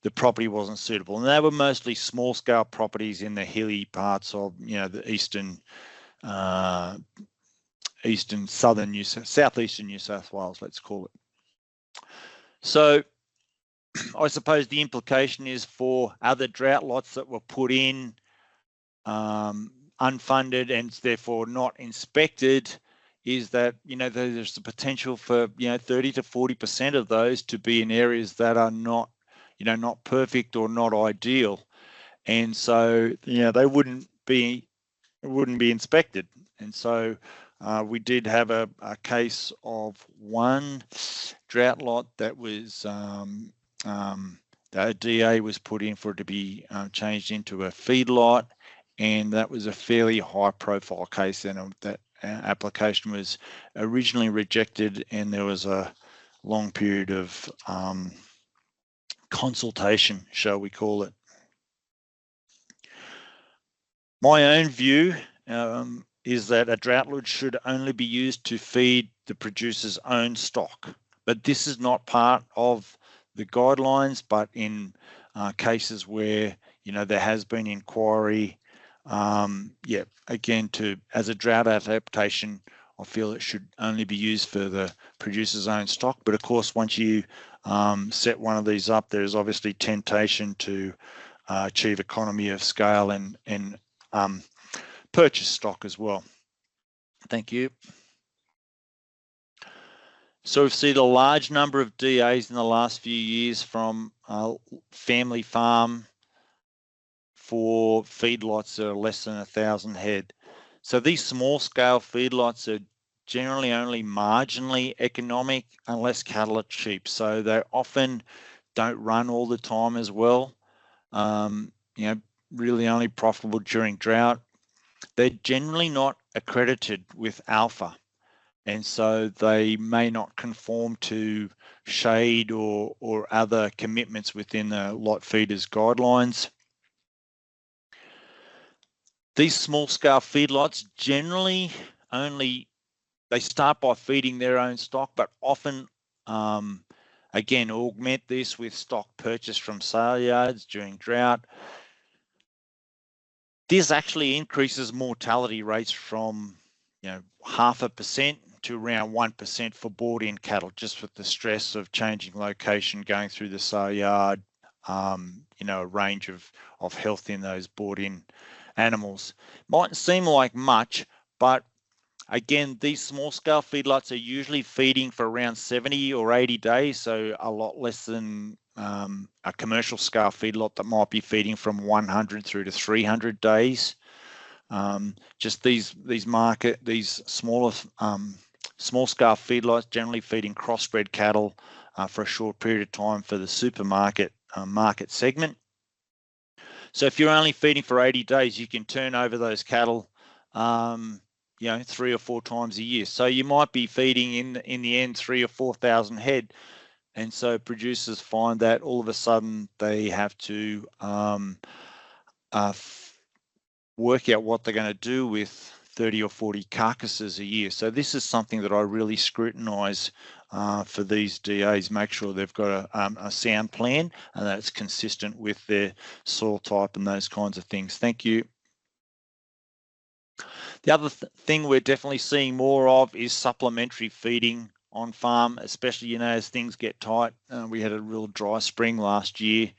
The property wasn't suitable, and they were mostly small-scale properties in the hilly parts of, the southeastern New South Wales, let's call it. So I suppose the implication is for other drought lots that were put in unfunded and therefore not inspected, is that there's the potential for 30 to 40% of those to be in areas that are not not perfect or not ideal, and so they wouldn't be inspected. And so we did have a case of one drought lot that was the DA was put in for it to be changed into a feed lot, and that was a fairly high profile case, and that application was originally rejected, and there was a long period of consultation, shall we call it. My own view is that a drought lot should only be used to feed the producer's own stock, but this is not part of the guidelines. But in cases where there has been inquiry, again, as a drought adaptation, I feel it should only be used for the producer's own stock. But of course, once you set one of these up, there's obviously temptation to achieve economy of scale and purchase stock as well. Thank you. So we've seen a large number of DAs in the last few years from family farm for feedlots that are less than 1,000 head. So these small scale feedlots are generally only marginally economic unless cattle are cheap. So they often don't run all the time as well. Really only profitable during drought. They're generally not accredited with alpha, and so they may not conform to shade or other commitments within the lot feeders guidelines. These small scale feedlots generally they start by feeding their own stock, but often again augment this with stock purchased from sale yards during drought. This actually increases mortality rates from 0.5% to around 1% for bought-in cattle, just with the stress of changing location, going through the sale yard, a range of health in those bought-in animals. Mightn't seem like much, but again, these small-scale feedlots are usually feeding for around 70 or 80 days, so a lot less than a commercial scale feedlot that might be feeding from 100 through to 300 days. Just these smaller small scale feedlots generally feeding crossbred cattle for a short period of time for the supermarket market segment. So if you're only feeding for 80 days, you can turn over those cattle 3 or 4 times a year. So you might be feeding in the end 3,000 or 4,000 head. And so producers find that all of a sudden they have to work out what they're going to do with 30 or 40 carcasses a year. So this is something that I really scrutinise for these DAs, make sure they've got a sound plan and that it's consistent with their soil type and those kinds of things. Thank you. The other thing we're definitely seeing more of is supplementary feeding on farm, especially as things get tight. We had a real dry spring last year,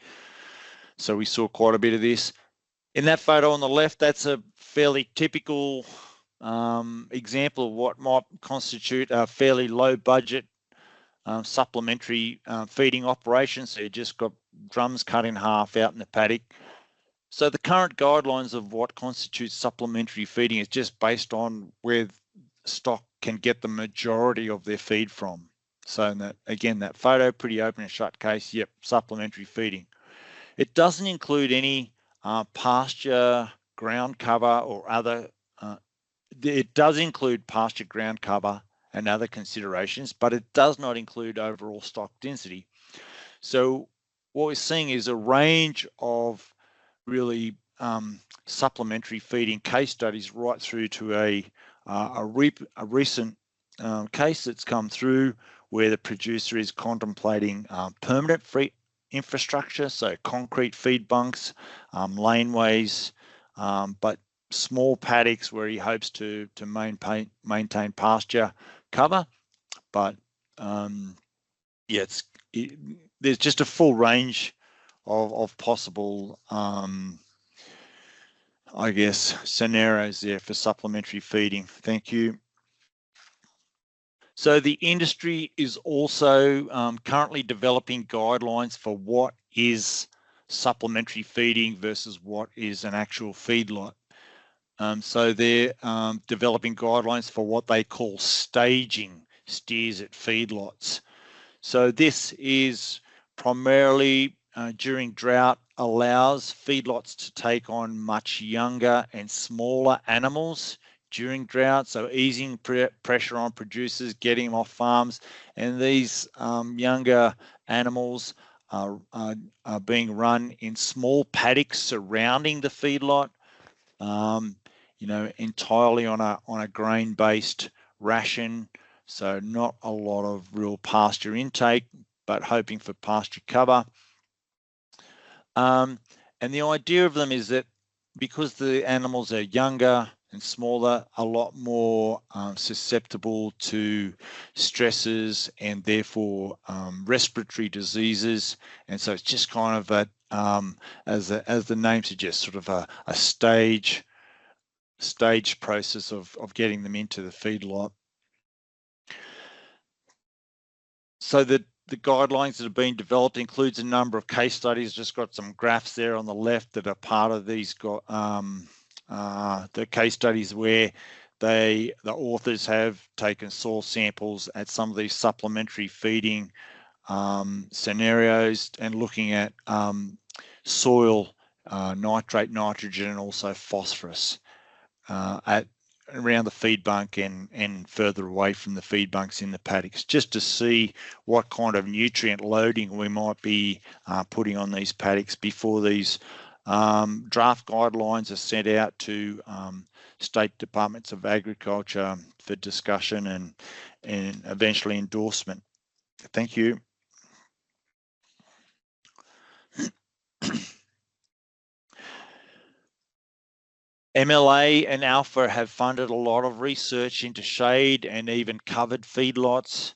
so we saw quite a bit of this. In that photo on the left, that's a fairly typical example of what might constitute a fairly low budget supplementary feeding operation. So you just got drums cut in half out in the paddock. So the current guidelines of what constitutes supplementary feeding is just based on where stock can get the majority of their feed from. So again, that photo, pretty open and shut case, yep, supplementary feeding. It doesn't include any pasture, ground cover or other, it does include pasture, ground cover and other considerations, but it does not include overall stock density. So what we're seeing is a range of really supplementary feeding case studies right through to a recent case that's come through where the producer is contemplating permanent infrastructure, so concrete feed bunks, laneways, but small paddocks where he hopes to maintain pasture cover. But yeah, there's just a full range of possible I guess scenarios there for supplementary feeding. Thank you. So the industry is also currently developing guidelines for what is supplementary feeding versus what is an actual feedlot. So they're developing guidelines for what they call staging steers at feedlots. So this is primarily during drought, allows feedlots to take on much younger and smaller animals during drought, so easing pressure on producers, getting them off farms, and these younger animals are being run in small paddocks surrounding the feedlot, you know, entirely on a grain-based ration, so not a lot of real pasture intake, but hoping for pasture cover. And the idea of them is that because the animals are younger and smaller, a lot more susceptible to stresses and therefore respiratory diseases. And so it's just kind of a, as the name suggests, sort of a stage process of getting them into the feedlot. So the guidelines that have been developed includes a number of case studies. Just got some graphs there on the left that are part of these the case studies where the authors have taken soil samples at some of these supplementary feeding scenarios and looking at soil nitrate, nitrogen, and also phosphorus at around the feed bunk and further away from the feed bunks in the paddocks, just to see what kind of nutrient loading we might be putting on these paddocks before these draft guidelines are sent out to state departments of agriculture for discussion and eventually endorsement. Thank you. MLA and Alpha have funded a lot of research into shade and even covered feedlots.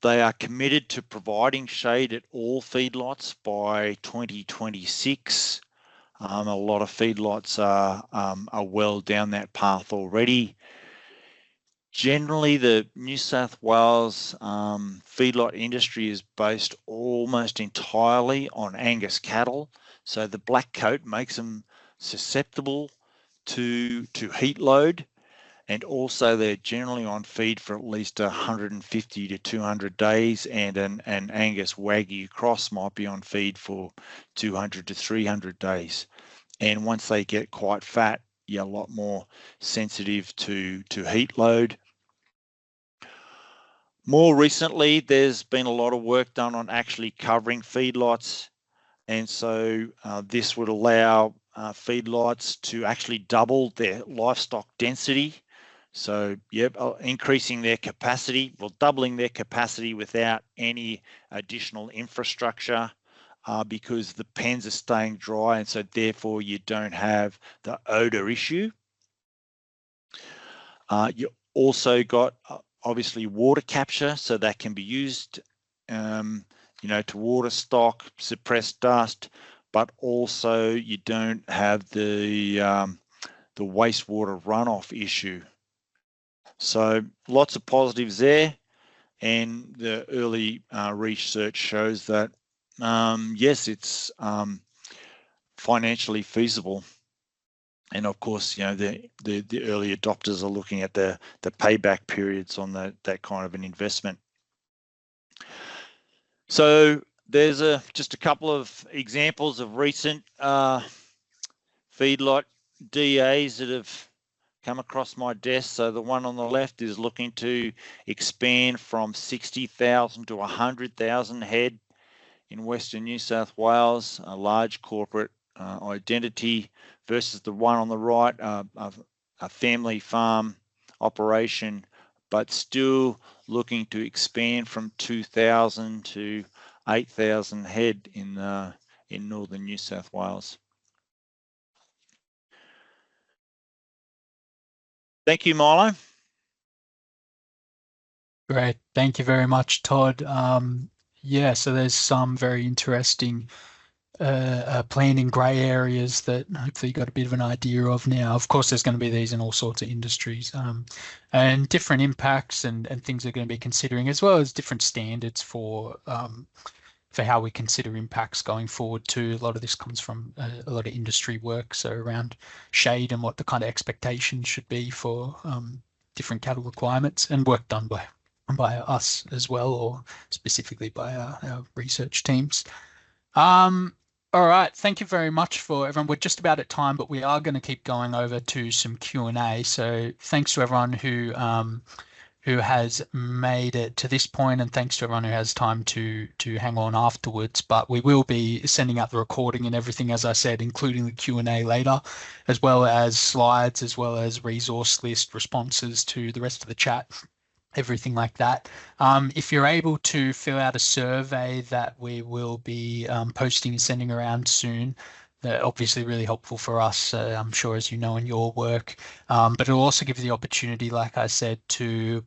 They are committed to providing shade at all feedlots by 2026. A lot of feedlots are well down that path already. Generally, the New South Wales feedlot industry is based almost entirely on Angus cattle. So the black coat makes them susceptible to heat load, and also they're generally on feed for at least 150 to 200 days, and an Angus Wagyu cross might be on feed for 200 to 300 days. And once they get quite fat, you're a lot more sensitive to heat load. More recently, there's been a lot of work done on actually covering feedlots. And so this would allow feedlots to actually double their livestock density. So, yep, increasing their capacity, well, doubling their capacity without any additional infrastructure because the pens are staying dry, and so therefore you don't have the odor issue. You also got obviously water capture, so that can be used you know, to water stock, suppress dust, but also you don't have the wastewater runoff issue. So lots of positives there, and the early research shows that yes, it's financially feasible. And of course, you know, the early adopters are looking at the payback periods on that kind of an investment. So there's just a couple of examples of recent feedlot DAs that have come across my desk. So the one on the left is looking to expand from 60,000 to 100,000 head in Western New South Wales, a large corporate identity, versus the one on the right, a family farm operation, but still looking to expand from 2,000 to 8,000 head in northern New South Wales. Thank you, Milo. Great. Thank you very much, Todd. Yeah, so there's some very interesting planning grey areas that hopefully you got a bit of an idea of now. Of course, there's going to be these in all sorts of industries, and different impacts and things they're going to be considering, as well as different standards for how we consider impacts going forward too. A lot of this comes from a lot of industry work, so around shade and what the kind of expectations should be for different cattle requirements, and work done by us as well, or specifically by our research teams. All right, thank you very much for everyone. We're just about at time, but we are going to keep going over to some Q&A. So thanks to everyone who has made it to this point, and thanks to everyone who has time to hang on afterwards. But we will be sending out the recording and everything, as I said, including the Q&A later, as well as slides, as well as resource list responses to the rest of the chat, everything like that. If you're able to fill out a survey that we will be posting and sending around soon, they're obviously really helpful for us, I'm sure, as you know, in your work. But it'll also give you the opportunity, like I said, to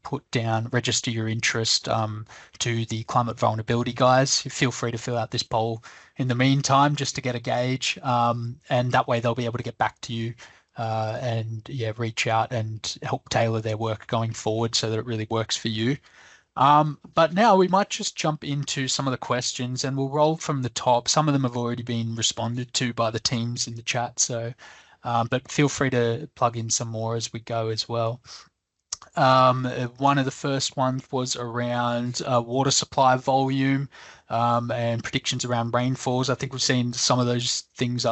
register your interest to the climate vulnerability guys. Feel free to fill out this poll in the meantime, just to get a gauge. And that way they'll be able to get back to you and yeah, reach out and help tailor their work going forward so that it really works for you. But now we might just jump into some of the questions, and we'll roll from the top. Some of them have already been responded to by the teams in the chat, so but feel free to plug in some more as we go as well. One of the first ones was around water supply volume and predictions around rainfalls. I think we've seen some of those things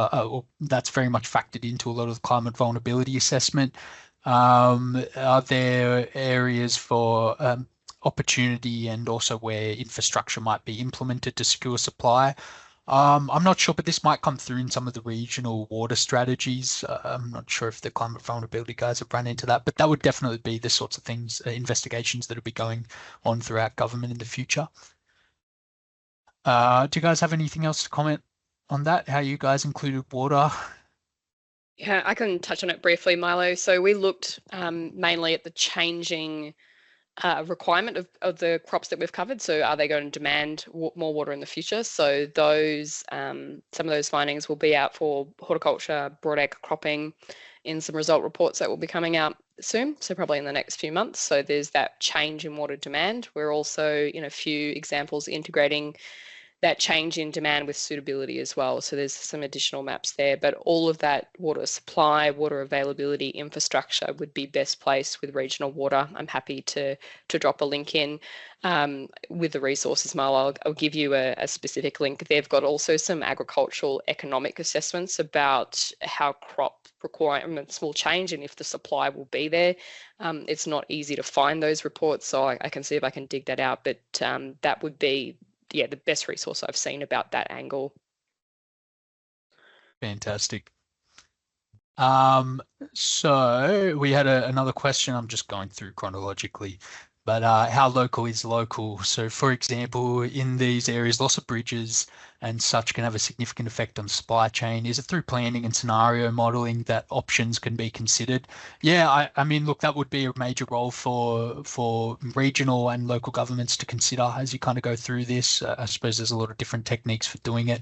that's very much factored into a lot of the climate vulnerability assessment. Are there areas for opportunity and also where infrastructure might be implemented to secure supply? I'm not sure, but this might come through in some of the regional water strategies. I'm not sure if the climate vulnerability guys have run into that, but that would definitely be the sorts of things, investigations that will be going on throughout government in the future. Do you guys have anything else to comment on that? How you guys included water? Yeah, I can touch on it briefly, Milo. So we looked mainly at the changing requirement of the crops that we've covered. So are they going to demand more water in the future? So those some of those findings will be out for horticulture, broadacre cropping in some result reports that will be coming out soon, so probably in the next few months. So there's that change in water demand. We're also, in a few examples, integrating that change in demand with suitability as well. So there's some additional maps there, but all of that water supply, water availability, infrastructure would be best placed with regional water. I'm happy to drop a link in with the resources, Milo. I'll give you a specific link. They've got also some agricultural economic assessments about how crop requirements will change and if the supply will be there. It's not easy to find those reports, so I can see if I can dig that out, but that would be the best resource I've seen about that angle. Fantastic. So we had another question. I'm just going through chronologically, but how local is local? So for example, in these areas, loss of bridges and such can have a significant effect on supply chain. Is it through planning and scenario modeling that options can be considered? Yeah, I mean, look, that would be a major role for regional and local governments to consider as you kind of go through this. I suppose there's a lot of different techniques for doing it.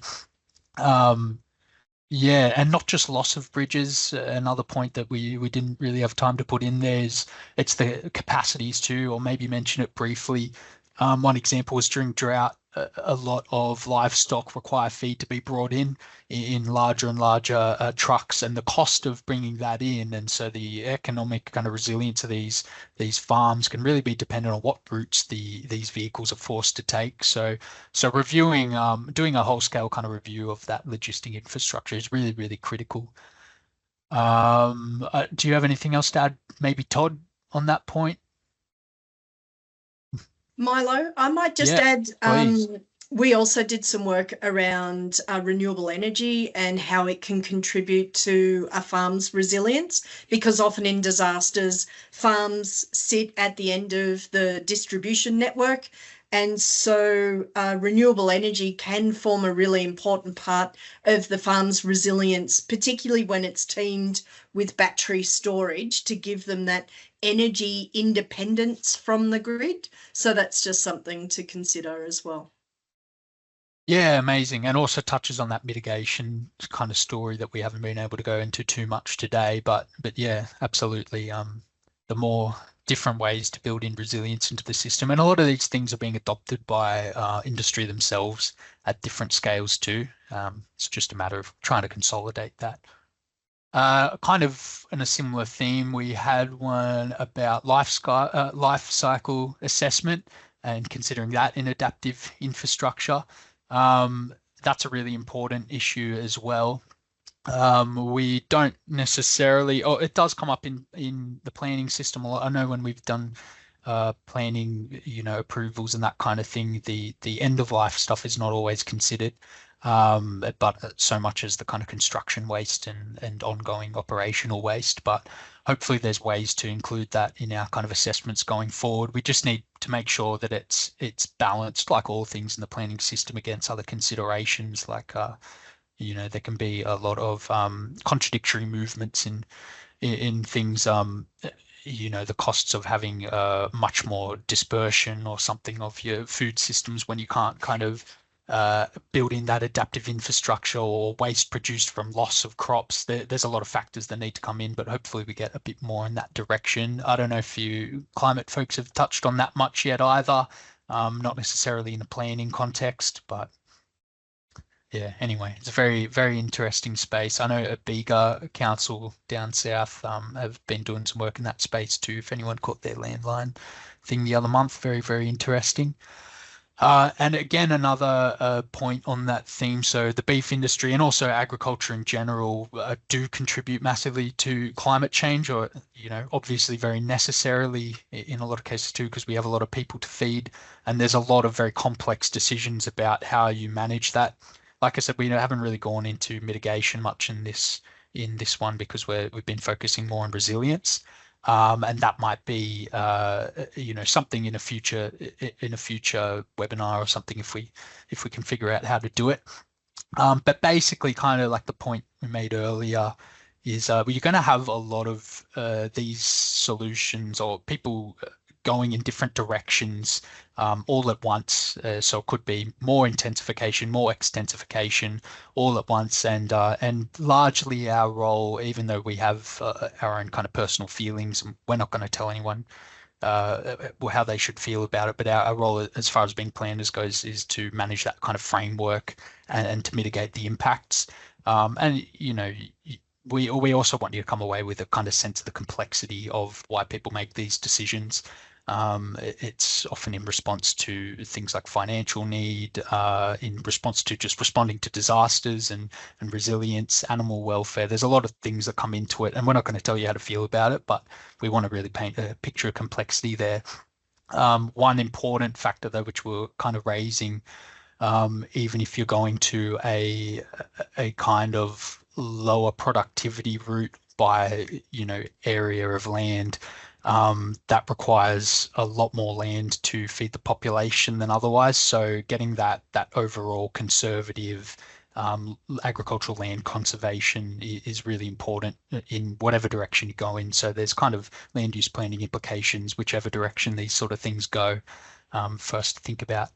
Yeah, and not just loss of bridges. Another point that we didn't really have time to put in there is it's the capacities too, or maybe mention it briefly. One example was during drought, a lot of livestock require feed to be brought in larger and larger trucks, and the cost of bringing that in, and so the economic kind of resilience of these farms can really be dependent on what routes these vehicles are forced to take. So reviewing, doing a whole scale kind of review of that logistic infrastructure is really, really critical. Do you have anything else to add, maybe Todd, on that point? Milo, I might just add, we also did some work around renewable energy and how it can contribute to a farm's resilience, because often in disasters, farms sit at the end of the distribution network. And so renewable energy can form a really important part of the farm's resilience, particularly when it's teamed with battery storage to give them that energy independence from the grid. So that's just something to consider as well. Yeah, amazing. And also touches on that mitigation kind of story that we haven't been able to go into too much today. But yeah, absolutely. The more different ways to build in resilience into the system. And a lot of these things are being adopted by industry themselves at different scales too. It's just a matter of trying to consolidate that. Kind of in a similar theme, we had one about life cycle assessment and considering that in adaptive infrastructure. That's a really important issue as well. We don't necessarily, it does come up in the planning system a lot. I know when we've done planning, approvals and that kind of thing, the end of life stuff is not always considered, but so much as the kind of construction waste and ongoing operational waste. But hopefully there's ways to include that in our kind of assessments going forward. We just need to make sure that it's balanced, like all things in the planning system, against other considerations, like there can be a lot of contradictory movements in things. The costs of having much more dispersion or something of your food systems when you can't kind of build in that adaptive infrastructure, or waste produced from loss of crops. There's a lot of factors that need to come in, but hopefully we get a bit more in that direction. I don't know if you climate folks have touched on that much yet either, not necessarily in a planning context, but yeah, anyway, it's a very, very interesting space. I know a Bega council down south have been doing some work in that space too. If anyone caught their landline thing the other month, very, very interesting. And again, another point on that theme. So the beef industry and also agriculture in general do contribute massively to climate change, or, obviously very necessarily in a lot of cases too, because we have a lot of people to feed, and there's a lot of very complex decisions about how you manage that. Like I said, we haven't really gone into mitigation much in this one, because we've been focusing more on resilience, and that might be something in a future webinar or something if we can figure out how to do it. But basically, kind of like the point we made earlier is you're going to have a lot of these solutions or people going in different directions all at once. So it could be more intensification, more extensification all at once. And largely our role, even though we have our own kind of personal feelings, and we're not going to tell anyone how they should feel about it, but our role as far as being planners goes is to manage that kind of framework and to mitigate the impacts. We also want you to come away with a kind of sense of the complexity of why people make these decisions. It's often in response to things like financial need, in response to just responding to disasters and resilience, animal welfare. There's a lot of things that come into it, and we're not going to tell you how to feel about it, but we want to really paint a picture of complexity there. One important factor, though, which we're kind of raising, even if you're going to a kind of lower productivity route by area of land, that requires a lot more land to feed the population than otherwise. So getting that overall conservative agricultural land conservation is really important in whatever direction you go in. So there's kind of land use planning implications, whichever direction these sort of things go, for us to think about.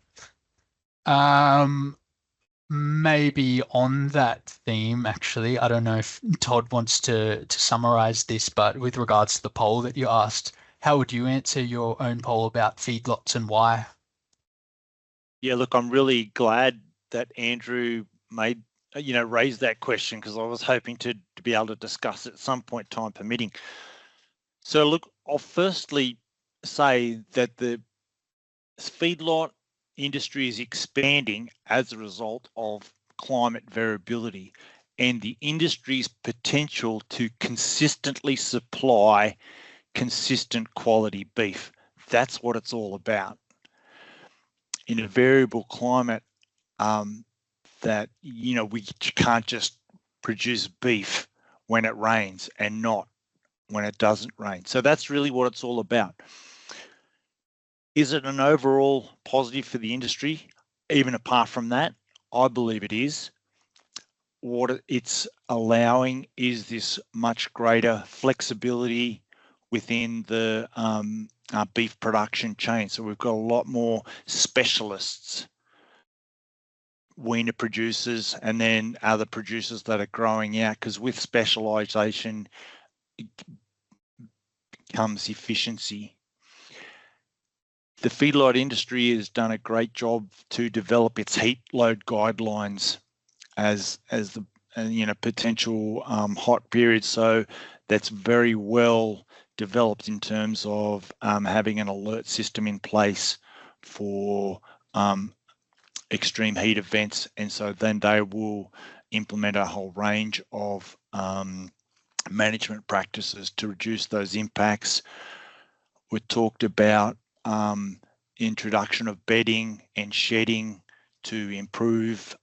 Maybe on that theme, actually, I don't know if Todd wants to summarize this, but with regards to the poll that you asked, how would you answer your own poll about feedlots and why? Yeah, look, I'm really glad that Andrew raised that question, because I was hoping to be able to discuss it at some point, time permitting. So look, I'll firstly say that the feedlot industry is expanding as a result of climate variability and the industry's potential to consistently supply consistent quality beef. That's what it's all about. In a variable climate, that we can't just produce beef when it rains and not when it doesn't rain. So that's really what it's all about. Is it an overall positive for the industry? Even apart from that, I believe it is. What it's allowing is this much greater flexibility within the beef production chain. So we've got a lot more specialists, weaner producers, and then other producers that are growing out, because with specialisation comes efficiency. The feedlot industry has done a great job to develop its heat load guidelines as the potential hot periods. So that's very well developed in terms of having an alert system in place for extreme heat events, and so then they will implement a whole range of management practices to reduce those impacts. We talked about introduction of bedding and shedding to improve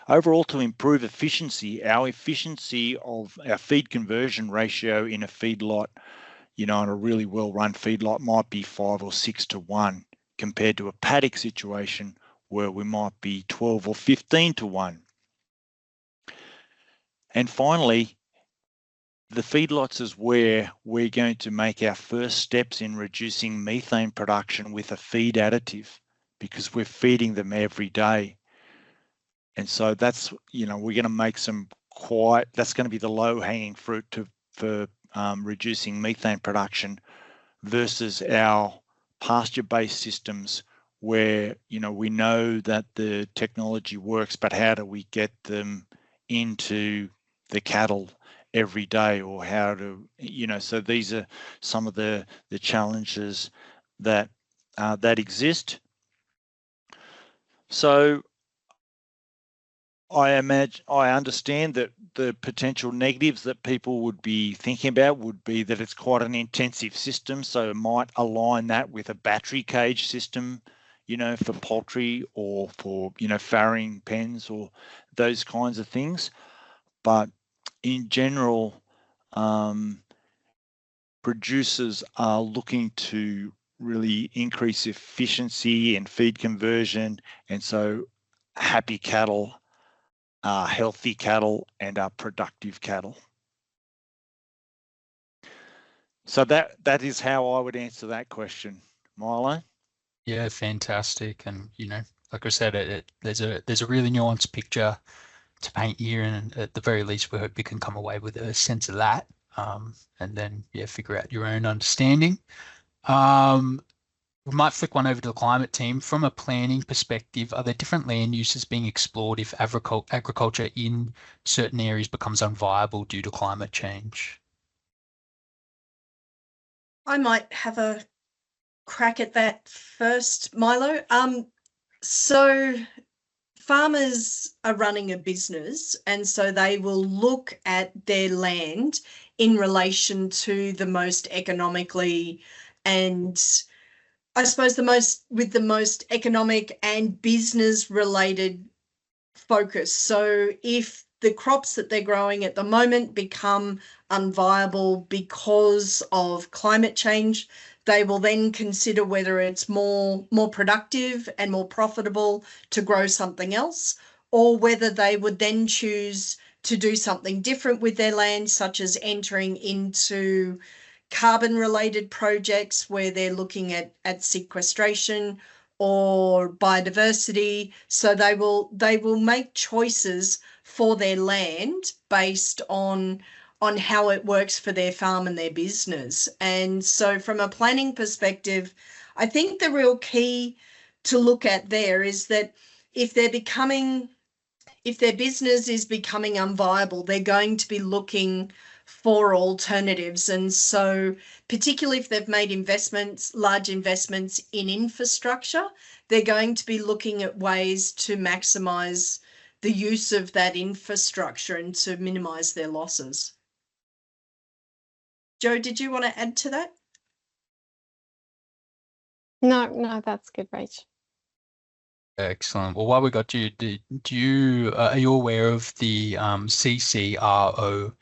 overall, to improve efficiency. Our efficiency of our feed conversion ratio in a feedlot, in a really well-run feedlot, might be 5 or 6 to 1, compared to a paddock situation where we might be 12 or 15 to 1. And finally, the feedlots is where we're going to make our first steps in reducing methane production with a feed additive, because we're feeding them every day. And so that's, we're going to make that's going to be the low-hanging fruit for reducing methane production, versus our pasture-based systems where, we know that the technology works, but how do we get them into the cattle every day, or how to, so these are some of the challenges that exist. So I understand that the potential negatives that people would be thinking about would be that it's quite an intensive system. So it might align that with a battery cage system, for poultry, or for, farrowing pens, or those kinds of things. But in general, producers are looking to really increase efficiency and feed conversion. And so happy cattle are healthy cattle and are productive cattle. So that is how I would answer that question. Milo? Yeah, fantastic. And, like I said, there's a really nuanced picture to paint here, and at the very least, we hope you can come away with a sense of that, and then, figure out your own understanding. We might flick one over to the climate team. From a planning perspective, are there different land uses being explored if agriculture in certain areas becomes unviable due to climate change? I might have a crack at that first, Milo. So farmers are running a business, and so they will look at their land in relation to the most economically, and I suppose with the most economic and business related focus. So if the crops that they're growing at the moment become unviable because of climate change, they will then consider whether it's more productive and more profitable to grow something else, or whether they would then choose to do something different with their land, such as entering into carbon related projects where they're looking at sequestration or biodiversity. So they will make choices for their land based on how it works for their farm and their business. And so from a planning perspective, I think the real key to look at there is that if their business is becoming unviable, they're going to be looking for alternatives. And so particularly if they've made large investments in infrastructure, they're going to be looking at ways to maximise the use of that infrastructure and to minimise their losses. Jo, did you want to add to that? No, that's good, Rach. Excellent. Well, while we got you, are you aware of the CCROA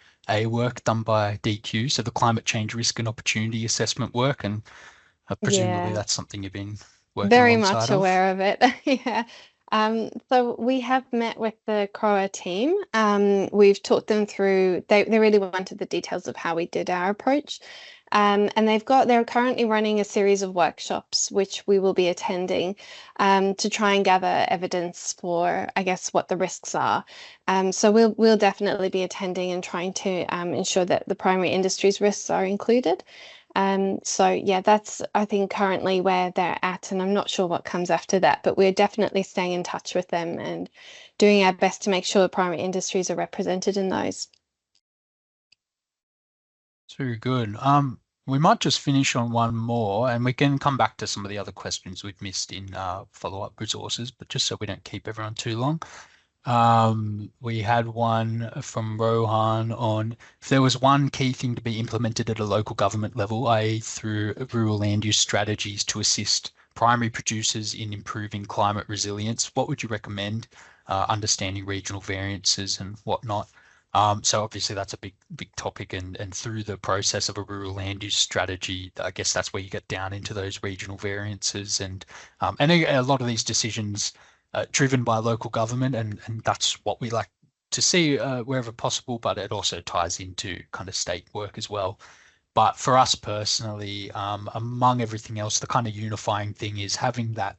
work done by DQ, so the Climate Change Risk and Opportunity Assessment work? And presumably that's something you've been working very alongside much of. aware of it. Yeah. So we have met with the CROA team. We've talked them through, they really wanted the details of how we did our approach. And they're currently running a series of workshops, which we will be attending to try and gather evidence for, I guess, what the risks are. So we'll definitely be attending and trying to ensure that the primary industries risks are included. So yeah, that's, I think, currently where they're at, and I'm not sure what comes after that, but we're definitely staying in touch with them and doing our best to make sure primary industries are represented in those. Very good. We might just finish on one more, and we can come back to some of the other questions we've missed in follow-up resources, but just so we don't keep everyone too long. We had one from Rohan on if there was one key thing to be implemented at a local government level, i.e. through rural land use strategies to assist primary producers in improving climate resilience, what would you recommend? Understanding regional variances and whatnot. So obviously that's a big topic, and through the process of a rural land use strategy, I guess that's where you get down into those regional variances, and a lot of these decisions driven by local government, and that's what we like to see wherever possible, but it also ties into kind of state work as well. But for us personally, among everything else, the kind of unifying thing is having that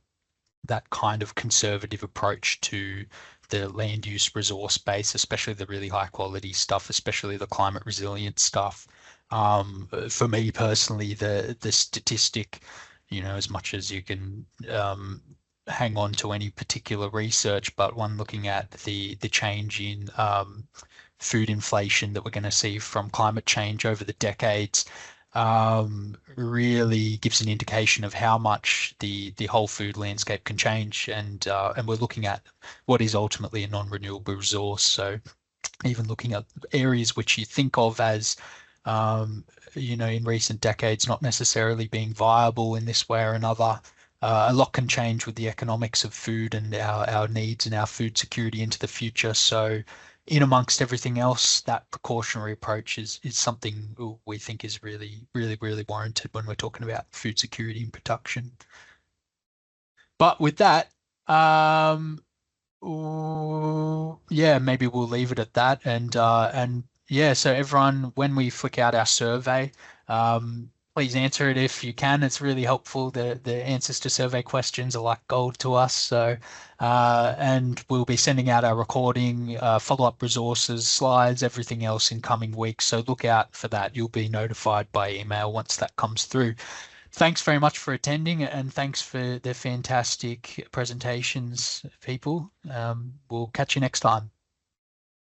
kind of conservative approach to the land use resource base, especially the really high quality stuff, especially the climate resilient stuff. For me personally, the statistic, as much as you can hang on to any particular research, but one looking at the change in food inflation that we're going to see from climate change over the decades really gives an indication of how much the whole food landscape can change, and we're looking at what is ultimately a non-renewable resource. So even looking at areas which you think of as in recent decades not necessarily being viable in this way or another, a lot can change with the economics of food and our needs and our food security into the future. So in amongst everything else, that precautionary approach is something we think is really, really, really warranted when we're talking about food security and production. But with that, yeah, maybe we'll leave it at that. And yeah, so everyone, when we flick out our survey, please answer it if you can. It's really helpful. The answers to survey questions are like gold to us. So, and we'll be sending out our recording, follow-up resources, slides, everything else in coming weeks. So look out for that. You'll be notified by email once that comes through. Thanks very much for attending, and thanks for the fantastic presentations, people. We'll catch you next time.